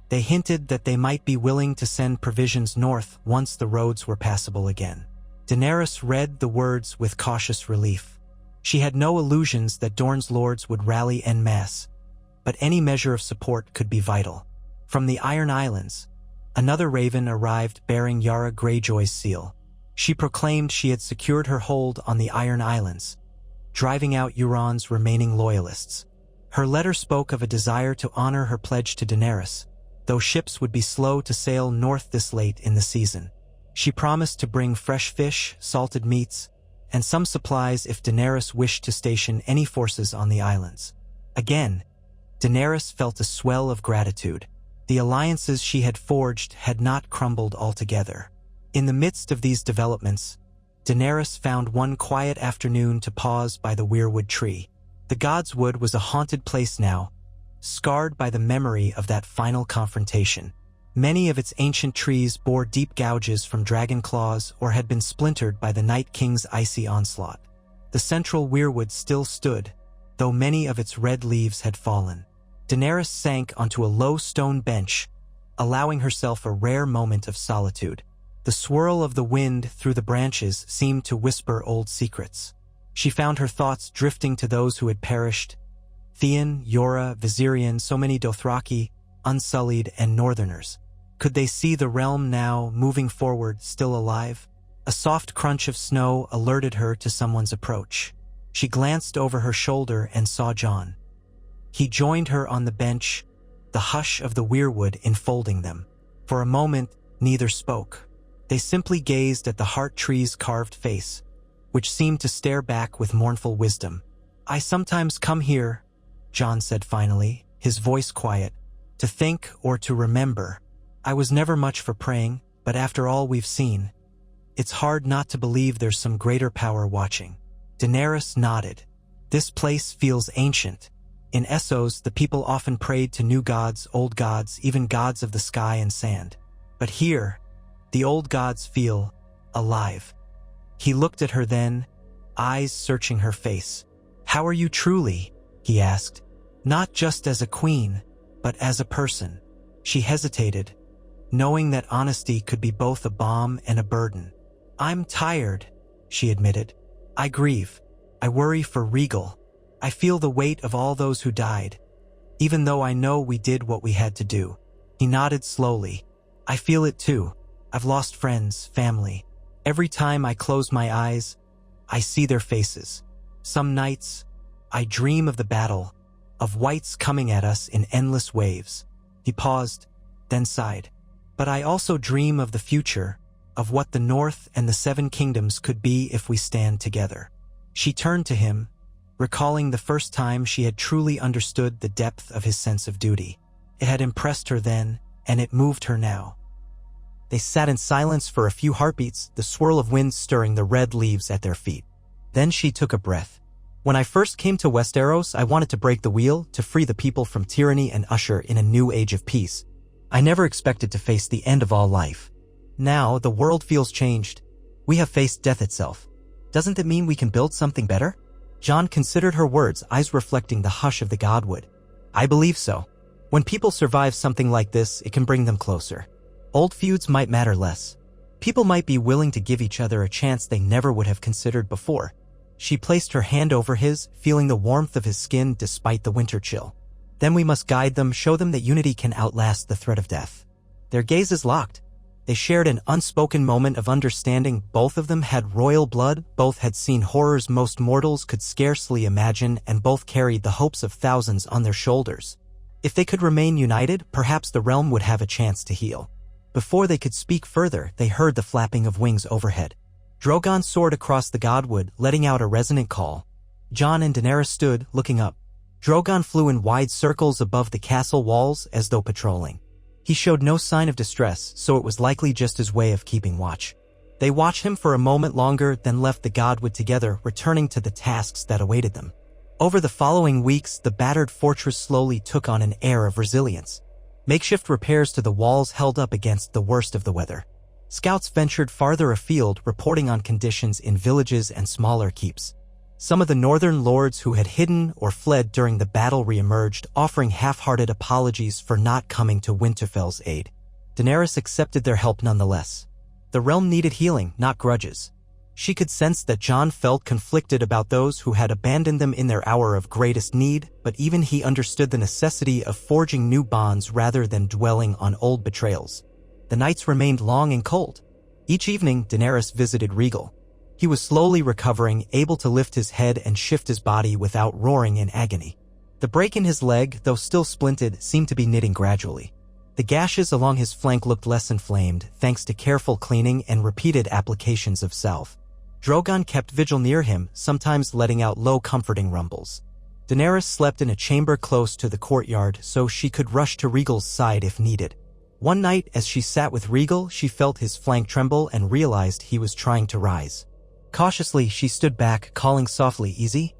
They hinted that they might be willing to send provisions north once the roads were passable again. Daenerys read the words with cautious relief. She had no illusions that Dorne's lords would rally en masse, but any measure of support could be vital. From the Iron Islands, another raven arrived bearing Yara Greyjoy's seal. She proclaimed she had secured her hold on the Iron Islands, driving out Euron's remaining loyalists. Her letter spoke of a desire to honor her pledge to Daenerys, though ships would be slow to sail north this late in the season. She promised to bring fresh fish, salted meats, and some supplies if Daenerys wished to station any forces on the islands. Again, Daenerys felt a swell of gratitude. The alliances she had forged had not crumbled altogether. In the midst of these developments, Daenerys found one quiet afternoon to pause by the weirwood tree. The God's Wood was a haunted place now, scarred by the memory of that final confrontation. Many of its ancient trees bore deep gouges from dragon claws or had been splintered by the Night King's icy onslaught. The central weirwood still stood, though many of its red leaves had fallen. Daenerys sank onto a low stone bench, allowing herself a rare moment of solitude. The swirl of the wind through the branches seemed to whisper old secrets. She found her thoughts drifting to those who had perished: Theon, Yora, Viserion, so many Dothraki, Unsullied, and Northerners. Could they see the realm now, moving forward, still alive? A soft crunch of snow alerted her to someone's approach. She glanced over her shoulder and saw Jon. He joined her on the bench, the hush of the weirwood enfolding them. For a moment, neither spoke. They simply gazed at the heart tree's carved face, which seemed to stare back with mournful wisdom. "I sometimes come here," Jon said finally, his voice quiet, "to think or to remember. I was never much for praying, but after all we've seen, it's hard not to believe there's some greater power watching." Daenerys nodded. "This place feels ancient. In Essos, the people often prayed to new gods, old gods, even gods of the sky and sand. But here, the old gods feel alive." He looked at her then, eyes searching her face. "How are you truly?" he asked. "Not just as a queen, but as a person." She hesitated, knowing that honesty could be both a balm and a burden. "I'm tired," she admitted. "I grieve. I worry for Rhaegal. I feel the weight of all those who died, even though I know we did what we had to do." He nodded slowly. "I feel it too. I've lost friends, family. Every time I close my eyes, I see their faces. Some nights, I dream of the battle, of whites coming at us in endless waves." He paused, then sighed. "But I also dream of the future, of what the North and the Seven Kingdoms could be if we stand together." She turned to him, recalling the first time she had truly understood the depth of his sense of duty. It had impressed her then, and it moved her now. They sat in silence for a few heartbeats, the swirl of wind stirring the red leaves at their feet. Then she took a breath. "When I first came to Westeros, I wanted to break the wheel, to free the people from tyranny and usher in a new age of peace. I never expected to face the end of all life. Now, the world feels changed. We have faced death itself. Doesn't it mean we can build something better?" Jon considered her words, eyes reflecting the hush of the Godwood. "I believe so. When people survive something like this, it can bring them closer. Old feuds might matter less. People might be willing to give each other a chance they never would have considered before. She placed her hand over his, feeling the warmth of his skin despite the winter chill. Then we must guide them, show them that unity can outlast the threat of death. Their gazes locked. They shared an unspoken moment of understanding. Both of them had royal blood, both had seen horrors most mortals could scarcely imagine, and both carried the hopes of thousands on their shoulders. If they could remain united, perhaps the realm would have a chance to heal. Before they could speak further, they heard the flapping of wings overhead. Drogon soared across the godwood, letting out a resonant call. Jon and Daenerys stood, looking up. Drogon flew in wide circles above the castle walls as though patrolling. He showed no sign of distress, so it was likely just his way of keeping watch. They watched him for a moment longer, then left the godwood together, returning to the tasks that awaited them. Over the following weeks, the battered fortress slowly took on an air of resilience. Makeshift repairs to the walls held up against the worst of the weather. Scouts ventured farther afield, reporting on conditions in villages and smaller keeps. Some of the northern lords who had hidden or fled during the battle re-emerged, offering half-hearted apologies for not coming to Winterfell's aid. Daenerys accepted their help nonetheless. The realm needed healing, not grudges. She could sense that Jon felt conflicted about those who had abandoned them in their hour of greatest need, but even he understood the necessity of forging new bonds rather than dwelling on old betrayals. The nights remained long and cold. Each evening, Daenerys visited Rhaegal. He was slowly recovering, able to lift his head and shift his body without roaring in agony. The break in his leg, though still splinted, seemed to be knitting gradually. The gashes along his flank looked less inflamed, thanks to careful cleaning and repeated applications of salve. Drogon kept vigil near him, sometimes letting out low, comforting rumbles. Daenerys slept in a chamber close to the courtyard so she could rush to Rhaegal's side if needed. One night, as she sat with Rhaegal, she felt his flank tremble and realized he was trying to rise. Cautiously, she stood back, calling softly, "Easy?"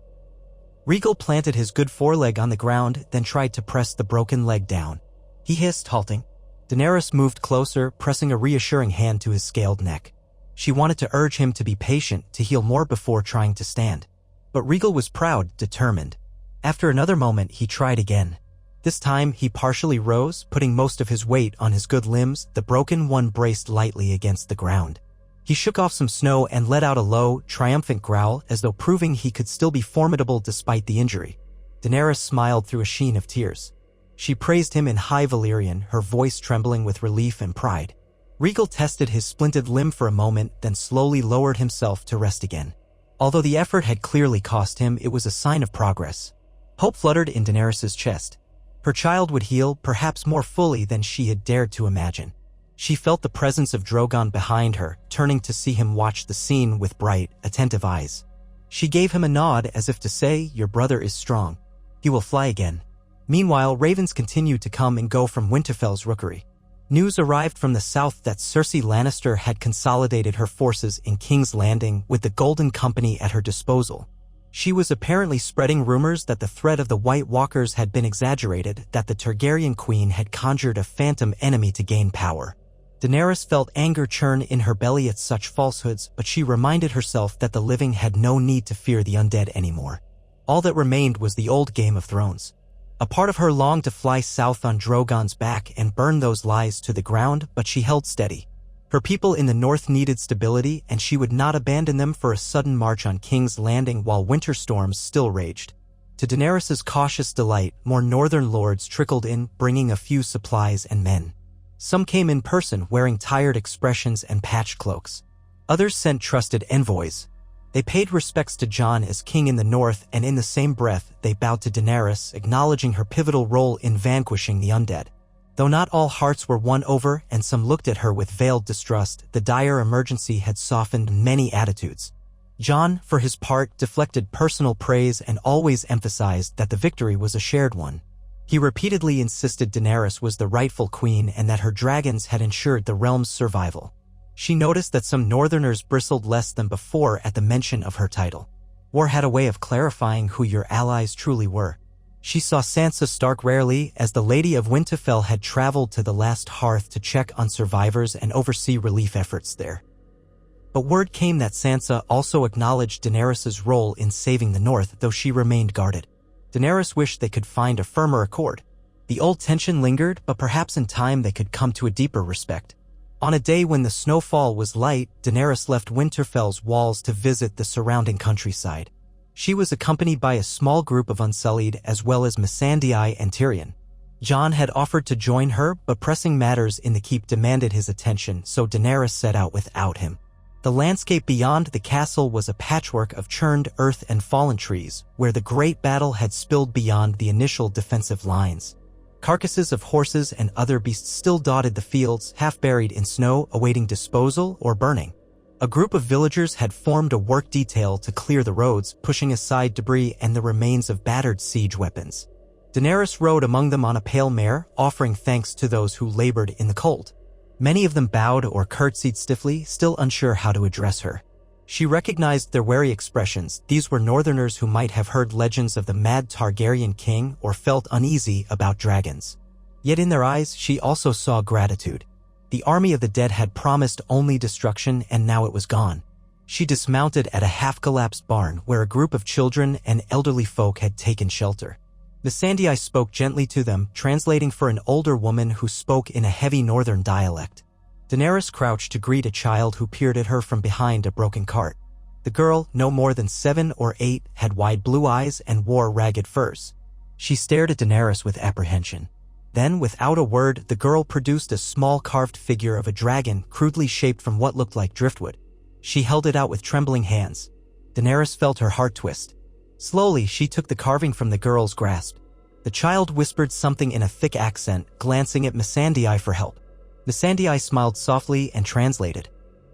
Rhaegal planted his good foreleg on the ground, then tried to press the broken leg down. He hissed, halting. Daenerys moved closer, pressing a reassuring hand to his scaled neck. She wanted to urge him to be patient, to heal more before trying to stand. But Rhaegal was proud, determined. After another moment, he tried again. This time, he partially rose, putting most of his weight on his good limbs. The broken one braced lightly against the ground. He shook off some snow and let out a low, triumphant growl, as though proving he could still be formidable despite the injury. Daenerys smiled through a sheen of tears. She praised him in High Valyrian, her voice trembling with relief and pride. Rhaegal tested his splinted limb for a moment, then slowly lowered himself to rest again. Although the effort had clearly cost him, it was a sign of progress. Hope fluttered in Daenerys' chest. Her child would heal, perhaps more fully than she had dared to imagine. She felt the presence of Drogon behind her, turning to see him watch the scene with bright, attentive eyes. She gave him a nod as if to say, "Your brother is strong. He will fly again." Meanwhile, ravens continued to come and go from Winterfell's rookery. News arrived from the south that Cersei Lannister had consolidated her forces in King's Landing with the Golden Company at her disposal. She was apparently spreading rumors that the threat of the White Walkers had been exaggerated, that the Targaryen queen had conjured a phantom enemy to gain power. Daenerys felt anger churn in her belly at such falsehoods, but she reminded herself that the living had no need to fear the undead anymore. All that remained was the old Game of Thrones. A part of her longed to fly south on Drogon's back and burn those lies to the ground, but she held steady. Her people in the north needed stability, and she would not abandon them for a sudden march on King's Landing while winter storms still raged. To Daenerys' cautious delight, more northern lords trickled in, bringing a few supplies and men. Some came in person, wearing tired expressions and patched cloaks. Others sent trusted envoys. They paid respects to Jon as king in the north, and in the same breath, they bowed to Daenerys, acknowledging her pivotal role in vanquishing the undead. Though not all hearts were won over, and some looked at her with veiled distrust, the dire emergency had softened many attitudes. Jon, for his part, deflected personal praise and always emphasized that the victory was a shared one. He repeatedly insisted Daenerys was the rightful queen and that her dragons had ensured the realm's survival. She noticed that some northerners bristled less than before at the mention of her title. War had a way of clarifying who your allies truly were. She saw Sansa Stark rarely, as the Lady of Winterfell had traveled to the last hearth to check on survivors and oversee relief efforts there. But word came that Sansa also acknowledged Daenerys' role in saving the north, though she remained guarded. Daenerys wished they could find a firmer accord. The old tension lingered, but perhaps in time they could come to a deeper respect. On a day when the snowfall was light, Daenerys left Winterfell's walls to visit the surrounding countryside. She was accompanied by a small group of Unsullied as well as Missandei and Tyrion. Jon had offered to join her, but pressing matters in the keep demanded his attention, so Daenerys set out without him. The landscape beyond the castle was a patchwork of churned earth and fallen trees, where the great battle had spilled beyond the initial defensive lines. Carcasses of horses and other beasts still dotted the fields, half buried in snow, awaiting disposal or burning. A group of villagers had formed a work detail to clear the roads, pushing aside debris and the remains of battered siege weapons. Daenerys rode among them on a pale mare, offering thanks to those who labored in the cold. Many of them bowed or curtsied stiffly, still unsure how to address her. She recognized their wary expressions. These were northerners who might have heard legends of the mad Targaryen king or felt uneasy about dragons. Yet in their eyes, she also saw gratitude. The army of the dead had promised only destruction, and now it was gone. She dismounted at a half-collapsed barn where a group of children and elderly folk had taken shelter. Missandei spoke gently to them, translating for an older woman who spoke in a heavy northern dialect. Daenerys crouched to greet a child who peered at her from behind a broken cart. The girl, no more than 7 or 8, had wide blue eyes and wore ragged furs. She stared at Daenerys with apprehension. Then, without a word, the girl produced a small carved figure of a dragon, crudely shaped from what looked like driftwood. She held it out with trembling hands. Daenerys felt her heart twist. Slowly, she took the carving from the girl's grasp. The child whispered something in a thick accent, glancing at Missandei for help. Missandei smiled softly and translated.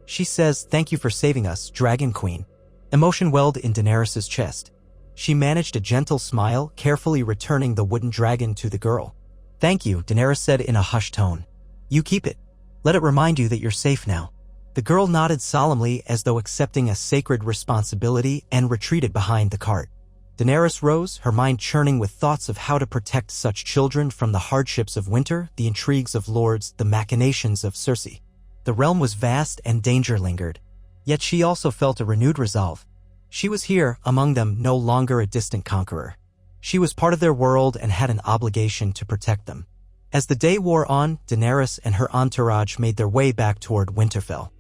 She says, "Thank you for saving us, Dragon Queen." Emotion welled in Daenerys' chest. She managed a gentle smile, carefully returning the wooden dragon to the girl. "Thank you," Daenerys said in a hushed tone. "You keep it. Let it remind you that you're safe now." The girl nodded solemnly as though accepting a sacred responsibility and retreated behind the cart. Daenerys rose, her mind churning with thoughts of how to protect such children from the hardships of winter, the intrigues of lords, the machinations of Cersei. The realm was vast and danger lingered. Yet she also felt a renewed resolve. She was here, among them, no longer a distant conqueror. She was part of their world and had an obligation to protect them. As the day wore on, Daenerys and her entourage made their way back toward Winterfell.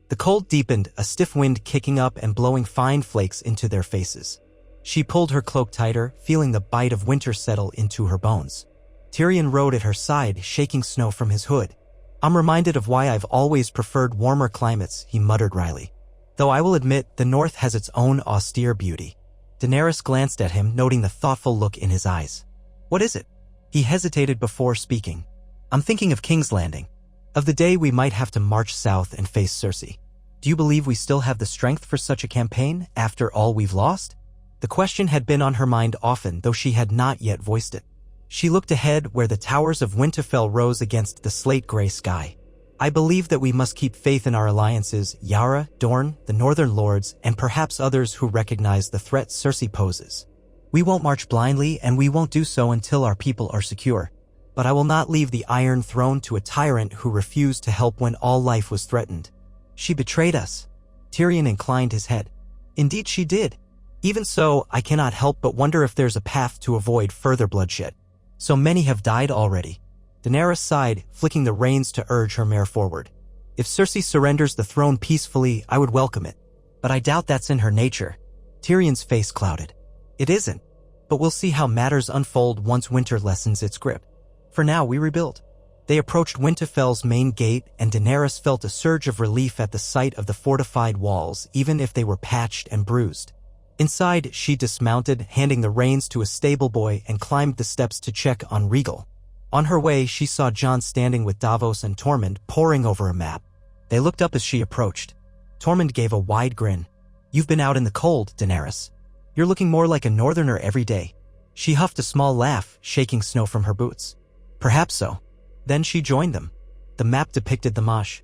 The cold deepened, a stiff wind kicking up and blowing fine flakes into their faces. She pulled her cloak tighter, feeling the bite of winter settle into her bones. Tyrion rode at her side, shaking snow from his hood. "I'm reminded of why I've always preferred warmer climates," he muttered wryly. "Though I will admit, the north has its own austere beauty." Daenerys glanced at him, noting the thoughtful look in his eyes. "What is it?" He hesitated before speaking. "I'm thinking of King's Landing. Of the day we might have to march south and face Cersei. Do you believe we still have the strength for such a campaign, after all we've lost?" The question had been on her mind often, though she had not yet voiced it. She looked ahead where the towers of Winterfell rose against the slate-gray sky. "I believe that we must keep faith in our alliances, Yara, Dorne, the Northern Lords, and perhaps others who recognize the threat Cersei poses. We won't march blindly, and we won't do so until our people are secure. But I will not leave the Iron Throne to a tyrant who refused to help when all life was threatened. She betrayed us." Tyrion inclined his head. "Indeed she did. Even so, I cannot help but wonder if there's a path to avoid further bloodshed. So many have died already." Daenerys sighed, flicking the reins to urge her mare forward. "If Cersei surrenders the throne peacefully, I would welcome it. But I doubt that's in her nature." Tyrion's face clouded. "It isn't. But we'll see how matters unfold once winter lessens its grip. For now, we rebuild." They approached Winterfell's main gate, and Daenerys felt a surge of relief at the sight of the fortified walls, even if they were patched and bruised. Inside, she dismounted, handing the reins to a stable boy, and climbed the steps to check on Rhaegal. On her way, she saw Jon standing with Davos and Tormund, poring over a map. They looked up as she approached. Tormund gave a wide grin. "You've been out in the cold, Daenerys. You're looking more like a northerner every day." She huffed a small laugh, shaking snow from her boots. "Perhaps so." Then she joined them. The map depicted the marsh,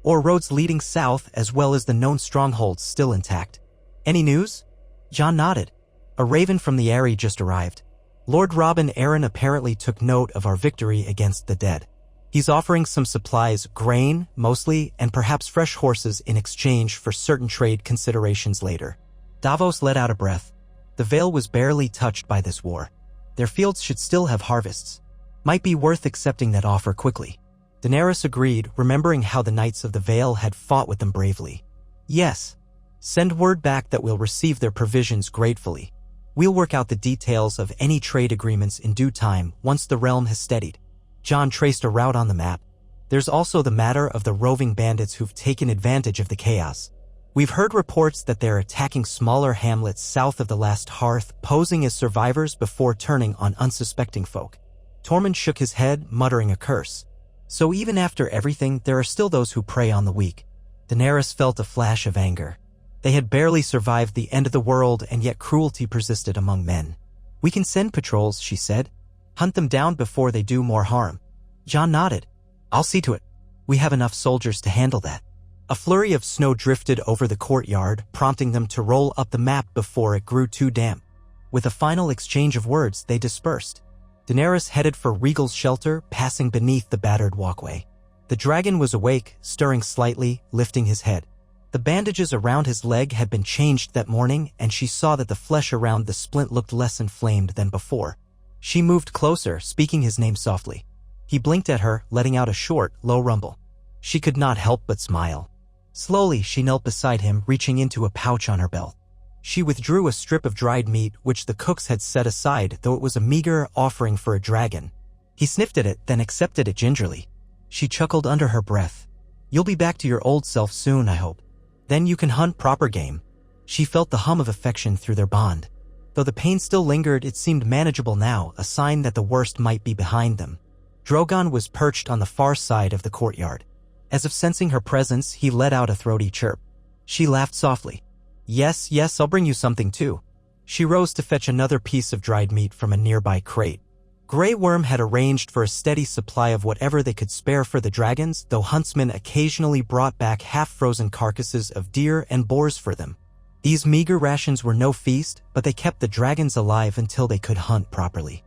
or roads leading south, as well as the known strongholds still intact. "Any news?" Jon nodded. "A raven from the Eyrie just arrived. Lord Robin Arryn apparently took note of our victory against the dead. He's offering some supplies, grain, mostly, and perhaps fresh horses in exchange for certain trade considerations later." Davos let out a breath. The Vale was barely touched by this war. Their fields should still have harvests. Might be worth accepting that offer quickly. Daenerys agreed, remembering how the Knights of the Vale had fought with them bravely. Yes. Send word back that we'll receive their provisions gratefully. We'll work out the details of any trade agreements in due time once the realm has steadied. Jon traced a route on the map. There's also the matter of the roving bandits who've taken advantage of the chaos. We've heard reports that they're attacking smaller hamlets south of the last hearth, posing as survivors before turning on unsuspecting folk. Tormund shook his head, muttering a curse. So even after everything, there are still those who prey on the weak. Daenerys felt a flash of anger. They had barely survived the end of the world, and yet cruelty persisted among men. We can send patrols, she said. Hunt them down before they do more harm. Jon nodded. I'll see to it. We have enough soldiers to handle that. A flurry of snow drifted over the courtyard, prompting them to roll up the map before it grew too damp. With a final exchange of words, they dispersed. Daenerys headed for Rhaegal's shelter, passing beneath the battered walkway. The dragon was awake, stirring slightly, lifting his head. The bandages around his leg had been changed that morning, and she saw that the flesh around the splint looked less inflamed than before. She moved closer, speaking his name softly. He blinked at her, letting out a short, low rumble. She could not help but smile. Slowly, she knelt beside him, reaching into a pouch on her belt. She withdrew a strip of dried meat, which the cooks had set aside, though it was a meager offering for a dragon. He sniffed at it, then accepted it gingerly. She chuckled under her breath. You'll be back to your old self soon, I hope. Then you can hunt proper game. She felt the hum of affection through their bond. Though the pain still lingered, it seemed manageable now, a sign that the worst might be behind them. Drogon was perched on the far side of the courtyard. As if sensing her presence, he let out a throaty chirp. She laughed softly. Yes, I'll bring you something too. She rose to fetch another piece of dried meat from a nearby crate. Grey Worm had arranged for a steady supply of whatever they could spare for the dragons, though huntsmen occasionally brought back half-frozen carcasses of deer and boars for them. These meager rations were no feast, but they kept the dragons alive until they could hunt properly.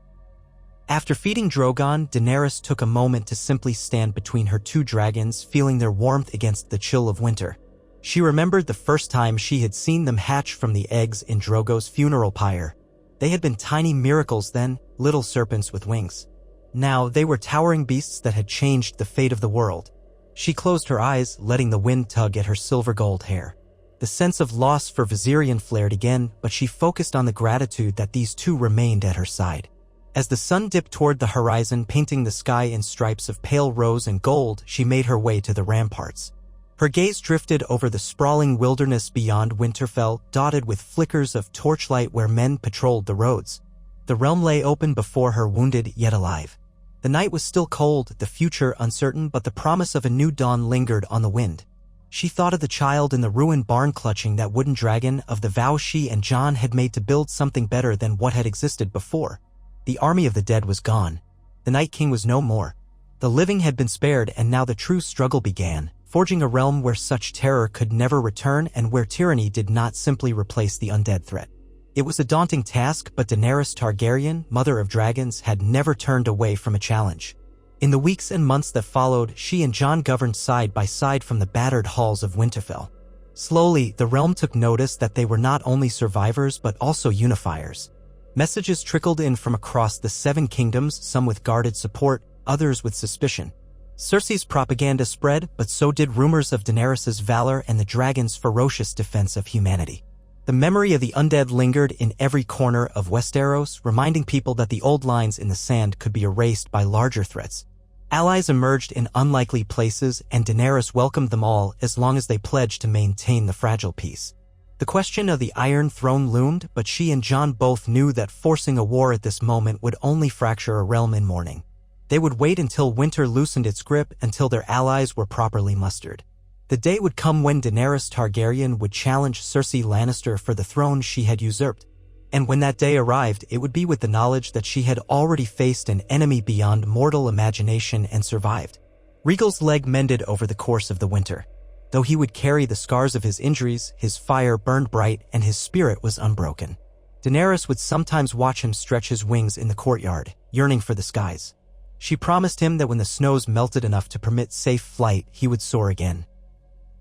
After feeding Drogon, Daenerys took a moment to simply stand between her two dragons, feeling their warmth against the chill of winter. She remembered the first time she had seen them hatch from the eggs in Drogo's funeral pyre. They had been tiny miracles then, little serpents with wings. Now they were towering beasts that had changed the fate of the world. She closed her eyes, letting the wind tug at her silver-gold hair. The sense of loss for Viserion flared again, but she focused on the gratitude that these two remained at her side. As the sun dipped toward the horizon, painting the sky in stripes of pale rose and gold, she made her way to the ramparts. Her gaze drifted over the sprawling wilderness beyond Winterfell, dotted with flickers of torchlight where men patrolled the roads. The realm lay open before her, wounded yet alive. The night was still cold, the future uncertain, but the promise of a new dawn lingered on the wind. She thought of the child in the ruined barn clutching that wooden dragon, of the vow she and Jon had made to build something better than what had existed before. The army of the dead was gone. The Night King was no more. The living had been spared, and now the true struggle began, forging a realm where such terror could never return and where tyranny did not simply replace the undead threat. It was a daunting task, but Daenerys Targaryen, mother of dragons, had never turned away from a challenge. In the weeks and months that followed, she and Jon governed side by side from the battered halls of Winterfell. Slowly, the realm took notice that they were not only survivors but also unifiers. Messages trickled in from across the Seven Kingdoms, some with guarded support, others with suspicion. Cersei's propaganda spread, but so did rumors of Daenerys' valor and the dragon's ferocious defense of humanity. The memory of the undead lingered in every corner of Westeros, reminding people that the old lines in the sand could be erased by larger threats. Allies emerged in unlikely places, and Daenerys welcomed them all as long as they pledged to maintain the fragile peace. The question of the Iron Throne loomed, but she and Jon both knew that forcing a war at this moment would only fracture a realm in mourning. They would wait until winter loosened its grip, until their allies were properly mustered. The day would come when Daenerys Targaryen would challenge Cersei Lannister for the throne she had usurped. And when that day arrived, it would be with the knowledge that she had already faced an enemy beyond mortal imagination and survived. Rhaegal's leg mended over the course of the winter. Though he would carry the scars of his injuries, his fire burned bright and his spirit was unbroken. Daenerys would sometimes watch him stretch his wings in the courtyard, yearning for the skies. She promised him that when the snows melted enough to permit safe flight, he would soar again.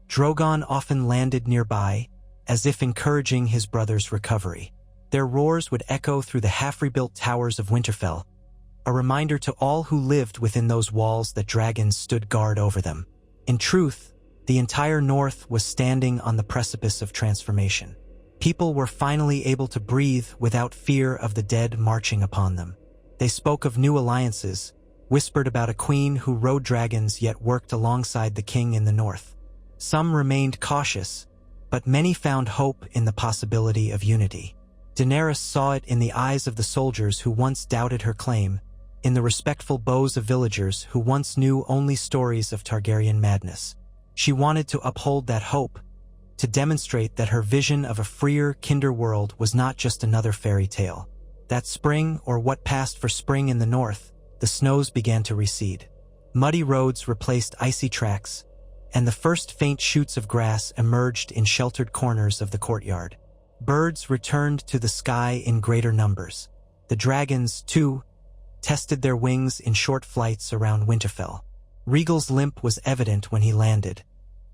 Drogon often landed nearby, as if encouraging his brother's recovery. Their roars would echo through the half-rebuilt towers of Winterfell. a reminder to all who lived within those walls that dragons stood guard over them. In truth, the entire North was standing on the precipice of transformation. People were finally able to breathe without fear of the dead marching upon them. They spoke of new alliances, whispered about a queen who rode dragons yet worked alongside the king in the North. Some remained cautious, but many found hope in the possibility of unity. Daenerys saw it in the eyes of the soldiers who once doubted her claim, in the respectful bows of villagers who once knew only stories of Targaryen madness. She wanted to uphold that hope, to demonstrate that her vision of a freer, kinder world was not just another fairy tale. That spring, or what passed for spring in the North, the snows began to recede. Muddy roads replaced icy tracks, and the first faint shoots of grass emerged in sheltered corners of the courtyard. Birds returned to the sky in greater numbers. The dragons, too, tested their wings in short flights around Winterfell. Rhaegal's limp was evident when he landed,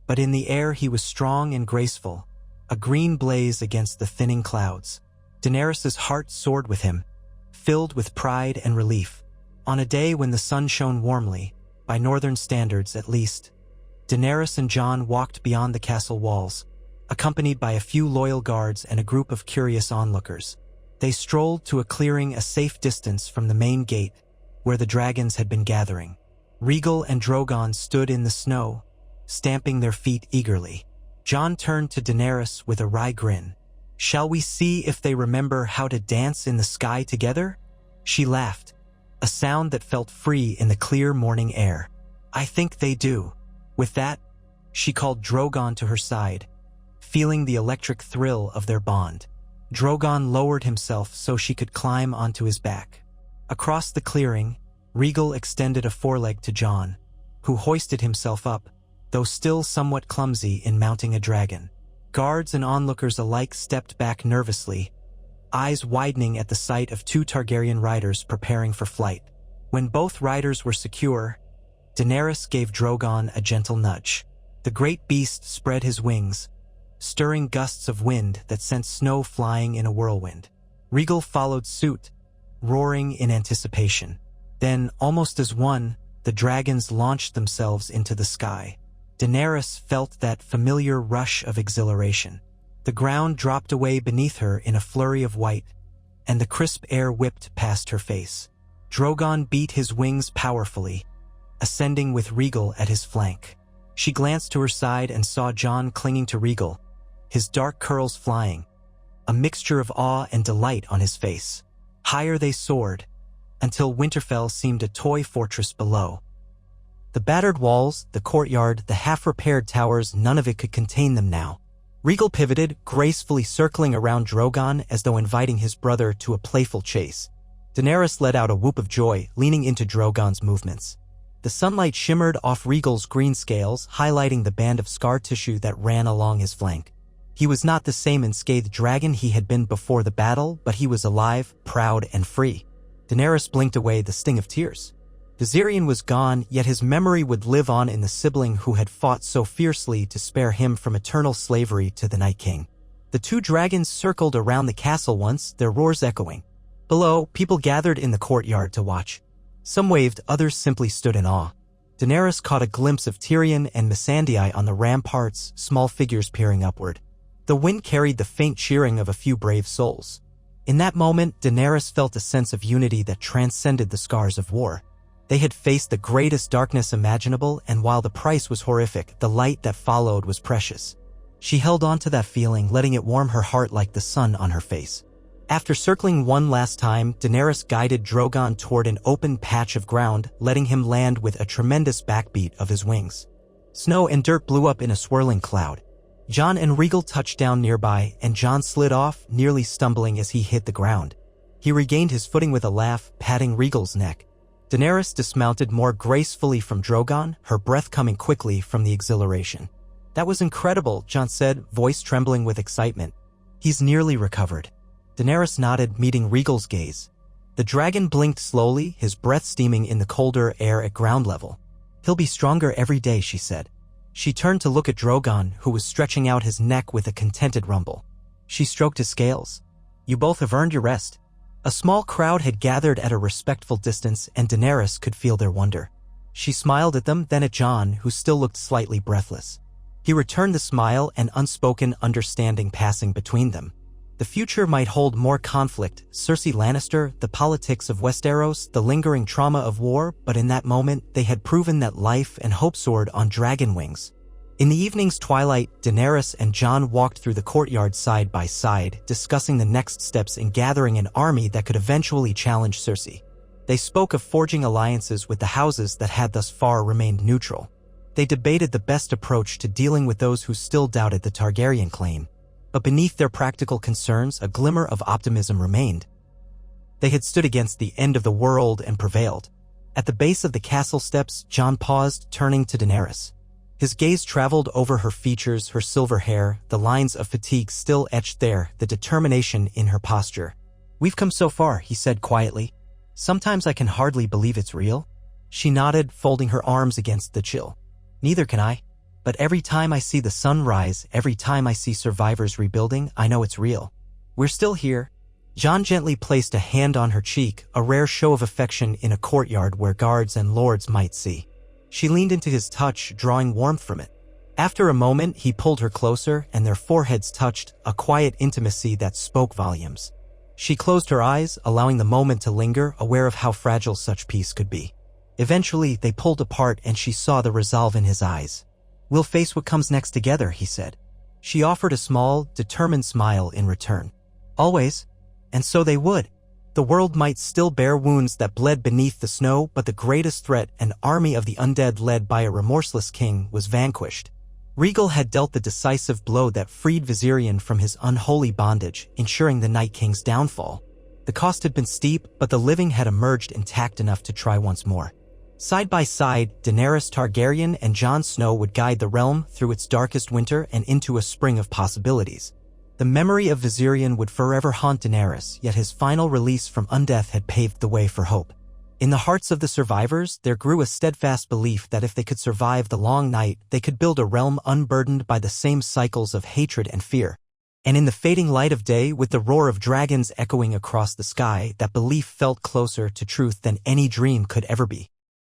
but in the air he was strong and graceful, a green blaze against the thinning clouds. Daenerys's heart soared with him, filled with pride and relief. On a day when the sun shone warmly, by northern standards at least, Daenerys and Jon walked beyond the castle walls, accompanied by a few loyal guards and a group of curious onlookers. They strolled to a clearing a safe distance from the main gate, where the dragons had been gathering. Rhaegal and Drogon stood in the snow, stamping their feet eagerly. Jon turned to Daenerys with a wry grin. "Shall we see if they remember how to dance in the sky together?" She laughed, a sound that felt free in the clear morning air. "I think they do." With that, she called Drogon to her side, feeling the electric thrill of their bond. Drogon lowered himself so she could climb onto his back. Across the clearing, Rhaegal extended a foreleg to Jon, who hoisted himself up, though still somewhat clumsy in mounting a dragon. Guards and onlookers alike stepped back nervously, eyes widening at the sight of two Targaryen riders preparing for flight. When both riders were secure, Daenerys gave Drogon a gentle nudge. The great beast spread his wings, stirring gusts of wind that sent snow flying in a whirlwind. Rhaegal followed suit, roaring in anticipation. Then, almost as one, the dragons launched themselves into the sky. Daenerys felt that familiar rush of exhilaration. The ground dropped away beneath her in a flurry of white, and the crisp air whipped past her face. Drogon beat his wings powerfully, ascending with Rhaegal at his flank. She glanced to her side and saw Jon clinging to Rhaegal, his dark curls flying, a mixture of awe and delight on his face. Higher they soared, until Winterfell seemed a toy fortress below. The battered walls, the courtyard, the half-repaired towers, none of it could contain them now. Rhaegal pivoted, gracefully circling around Drogon as though inviting his brother to a playful chase. Daenerys let out a whoop of joy, leaning into Drogon's movements. The sunlight shimmered off Rhaegal's green scales, highlighting the band of scar tissue that ran along his flank. He was not the same unscathed dragon he had been before the battle, but he was alive, proud, and free. Daenerys blinked away the sting of tears. Viserion was gone, yet his memory would live on in the sibling who had fought so fiercely to spare him from eternal slavery to the Night King. The two dragons circled around the castle once, their roars echoing. Below, people gathered in the courtyard to watch. Some waved, others simply stood in awe. Daenerys caught a glimpse of Tyrion and Missandei on the ramparts, small figures peering upward. The wind carried the faint cheering of a few brave souls. In that moment, Daenerys felt a sense of unity that transcended the scars of war. They had faced the greatest darkness imaginable, and while the price was horrific, the light that followed was precious. She held on to that feeling, letting it warm her heart like the sun on her face. After circling one last time, Daenerys guided Drogon toward an open patch of ground, letting him land with a tremendous backbeat of his wings. Snow and dirt blew up in a swirling cloud. Jon and Rhaegal touched down nearby, and Jon slid off, nearly stumbling as he hit the ground. He regained his footing with a laugh, patting Rhaegal's neck. Daenerys dismounted more gracefully from Drogon, her breath coming quickly from the exhilaration. "That was incredible," Jon said, voice trembling with excitement. "He's nearly recovered." Daenerys nodded, meeting Rhaegal's gaze. The dragon blinked slowly, his breath steaming in the colder air at ground level. "He'll be stronger every day," she said. She turned to look at Drogon, who was stretching out his neck with a contented rumble. She stroked his scales. "You both have earned your rest." A small crowd had gathered at a respectful distance, and Daenerys could feel their wonder. She smiled at them, then at Jon, who still looked slightly breathless. He returned the smile, an unspoken understanding passing between them. The future might hold more conflict, Cersei Lannister, the politics of Westeros, the lingering trauma of war, but in that moment they had proven that life and hope soared on dragon wings. In the evening's twilight, Daenerys and Jon walked through the courtyard side by side, discussing the next steps in gathering an army that could eventually challenge Cersei. They spoke of forging alliances with the houses that had thus far remained neutral. They debated the best approach to dealing with those who still doubted the Targaryen claim. But beneath their practical concerns, a glimmer of optimism remained. They had stood against the end of the world and prevailed. At the base of the castle steps, Jon paused, turning to Daenerys. His gaze traveled over her features, her silver hair, the lines of fatigue still etched there, the determination in her posture. "We've come so far," he said quietly. "Sometimes I can hardly believe it's real." She nodded, folding her arms against the chill. "Neither can I. But every time I see the sun rise, every time I see survivors rebuilding, I know it's real. We're still here." Jon gently placed a hand on her cheek, a rare show of affection in a courtyard where guards and lords might see. She leaned into his touch, drawing warmth from it. After a moment, he pulled her closer, and their foreheads touched, a quiet intimacy that spoke volumes. She closed her eyes, allowing the moment to linger, aware of how fragile such peace could be. Eventually, they pulled apart, and she saw the resolve in his eyes. "We'll face what comes next together," he said. She offered a small, determined smile in return. "Always." And so they would. The world might still bear wounds that bled beneath the snow, but the greatest threat, an army of the undead led by a remorseless king, was vanquished. Rhaegal had dealt the decisive blow that freed Viserion from his unholy bondage, ensuring the Night King's downfall. The cost had been steep, but the living had emerged intact enough to try once more. Side by side, Daenerys Targaryen and Jon Snow would guide the realm through its darkest winter and into a spring of possibilities. The memory of Viserion would forever haunt Daenerys, yet his final release from undeath had paved the way for hope. In the hearts of the survivors, there grew a steadfast belief that if they could survive the long night, they could build a realm unburdened by the same cycles of hatred and fear. And in the fading light of day, with the roar of dragons echoing across the sky, that belief felt closer to truth than any dream could ever be.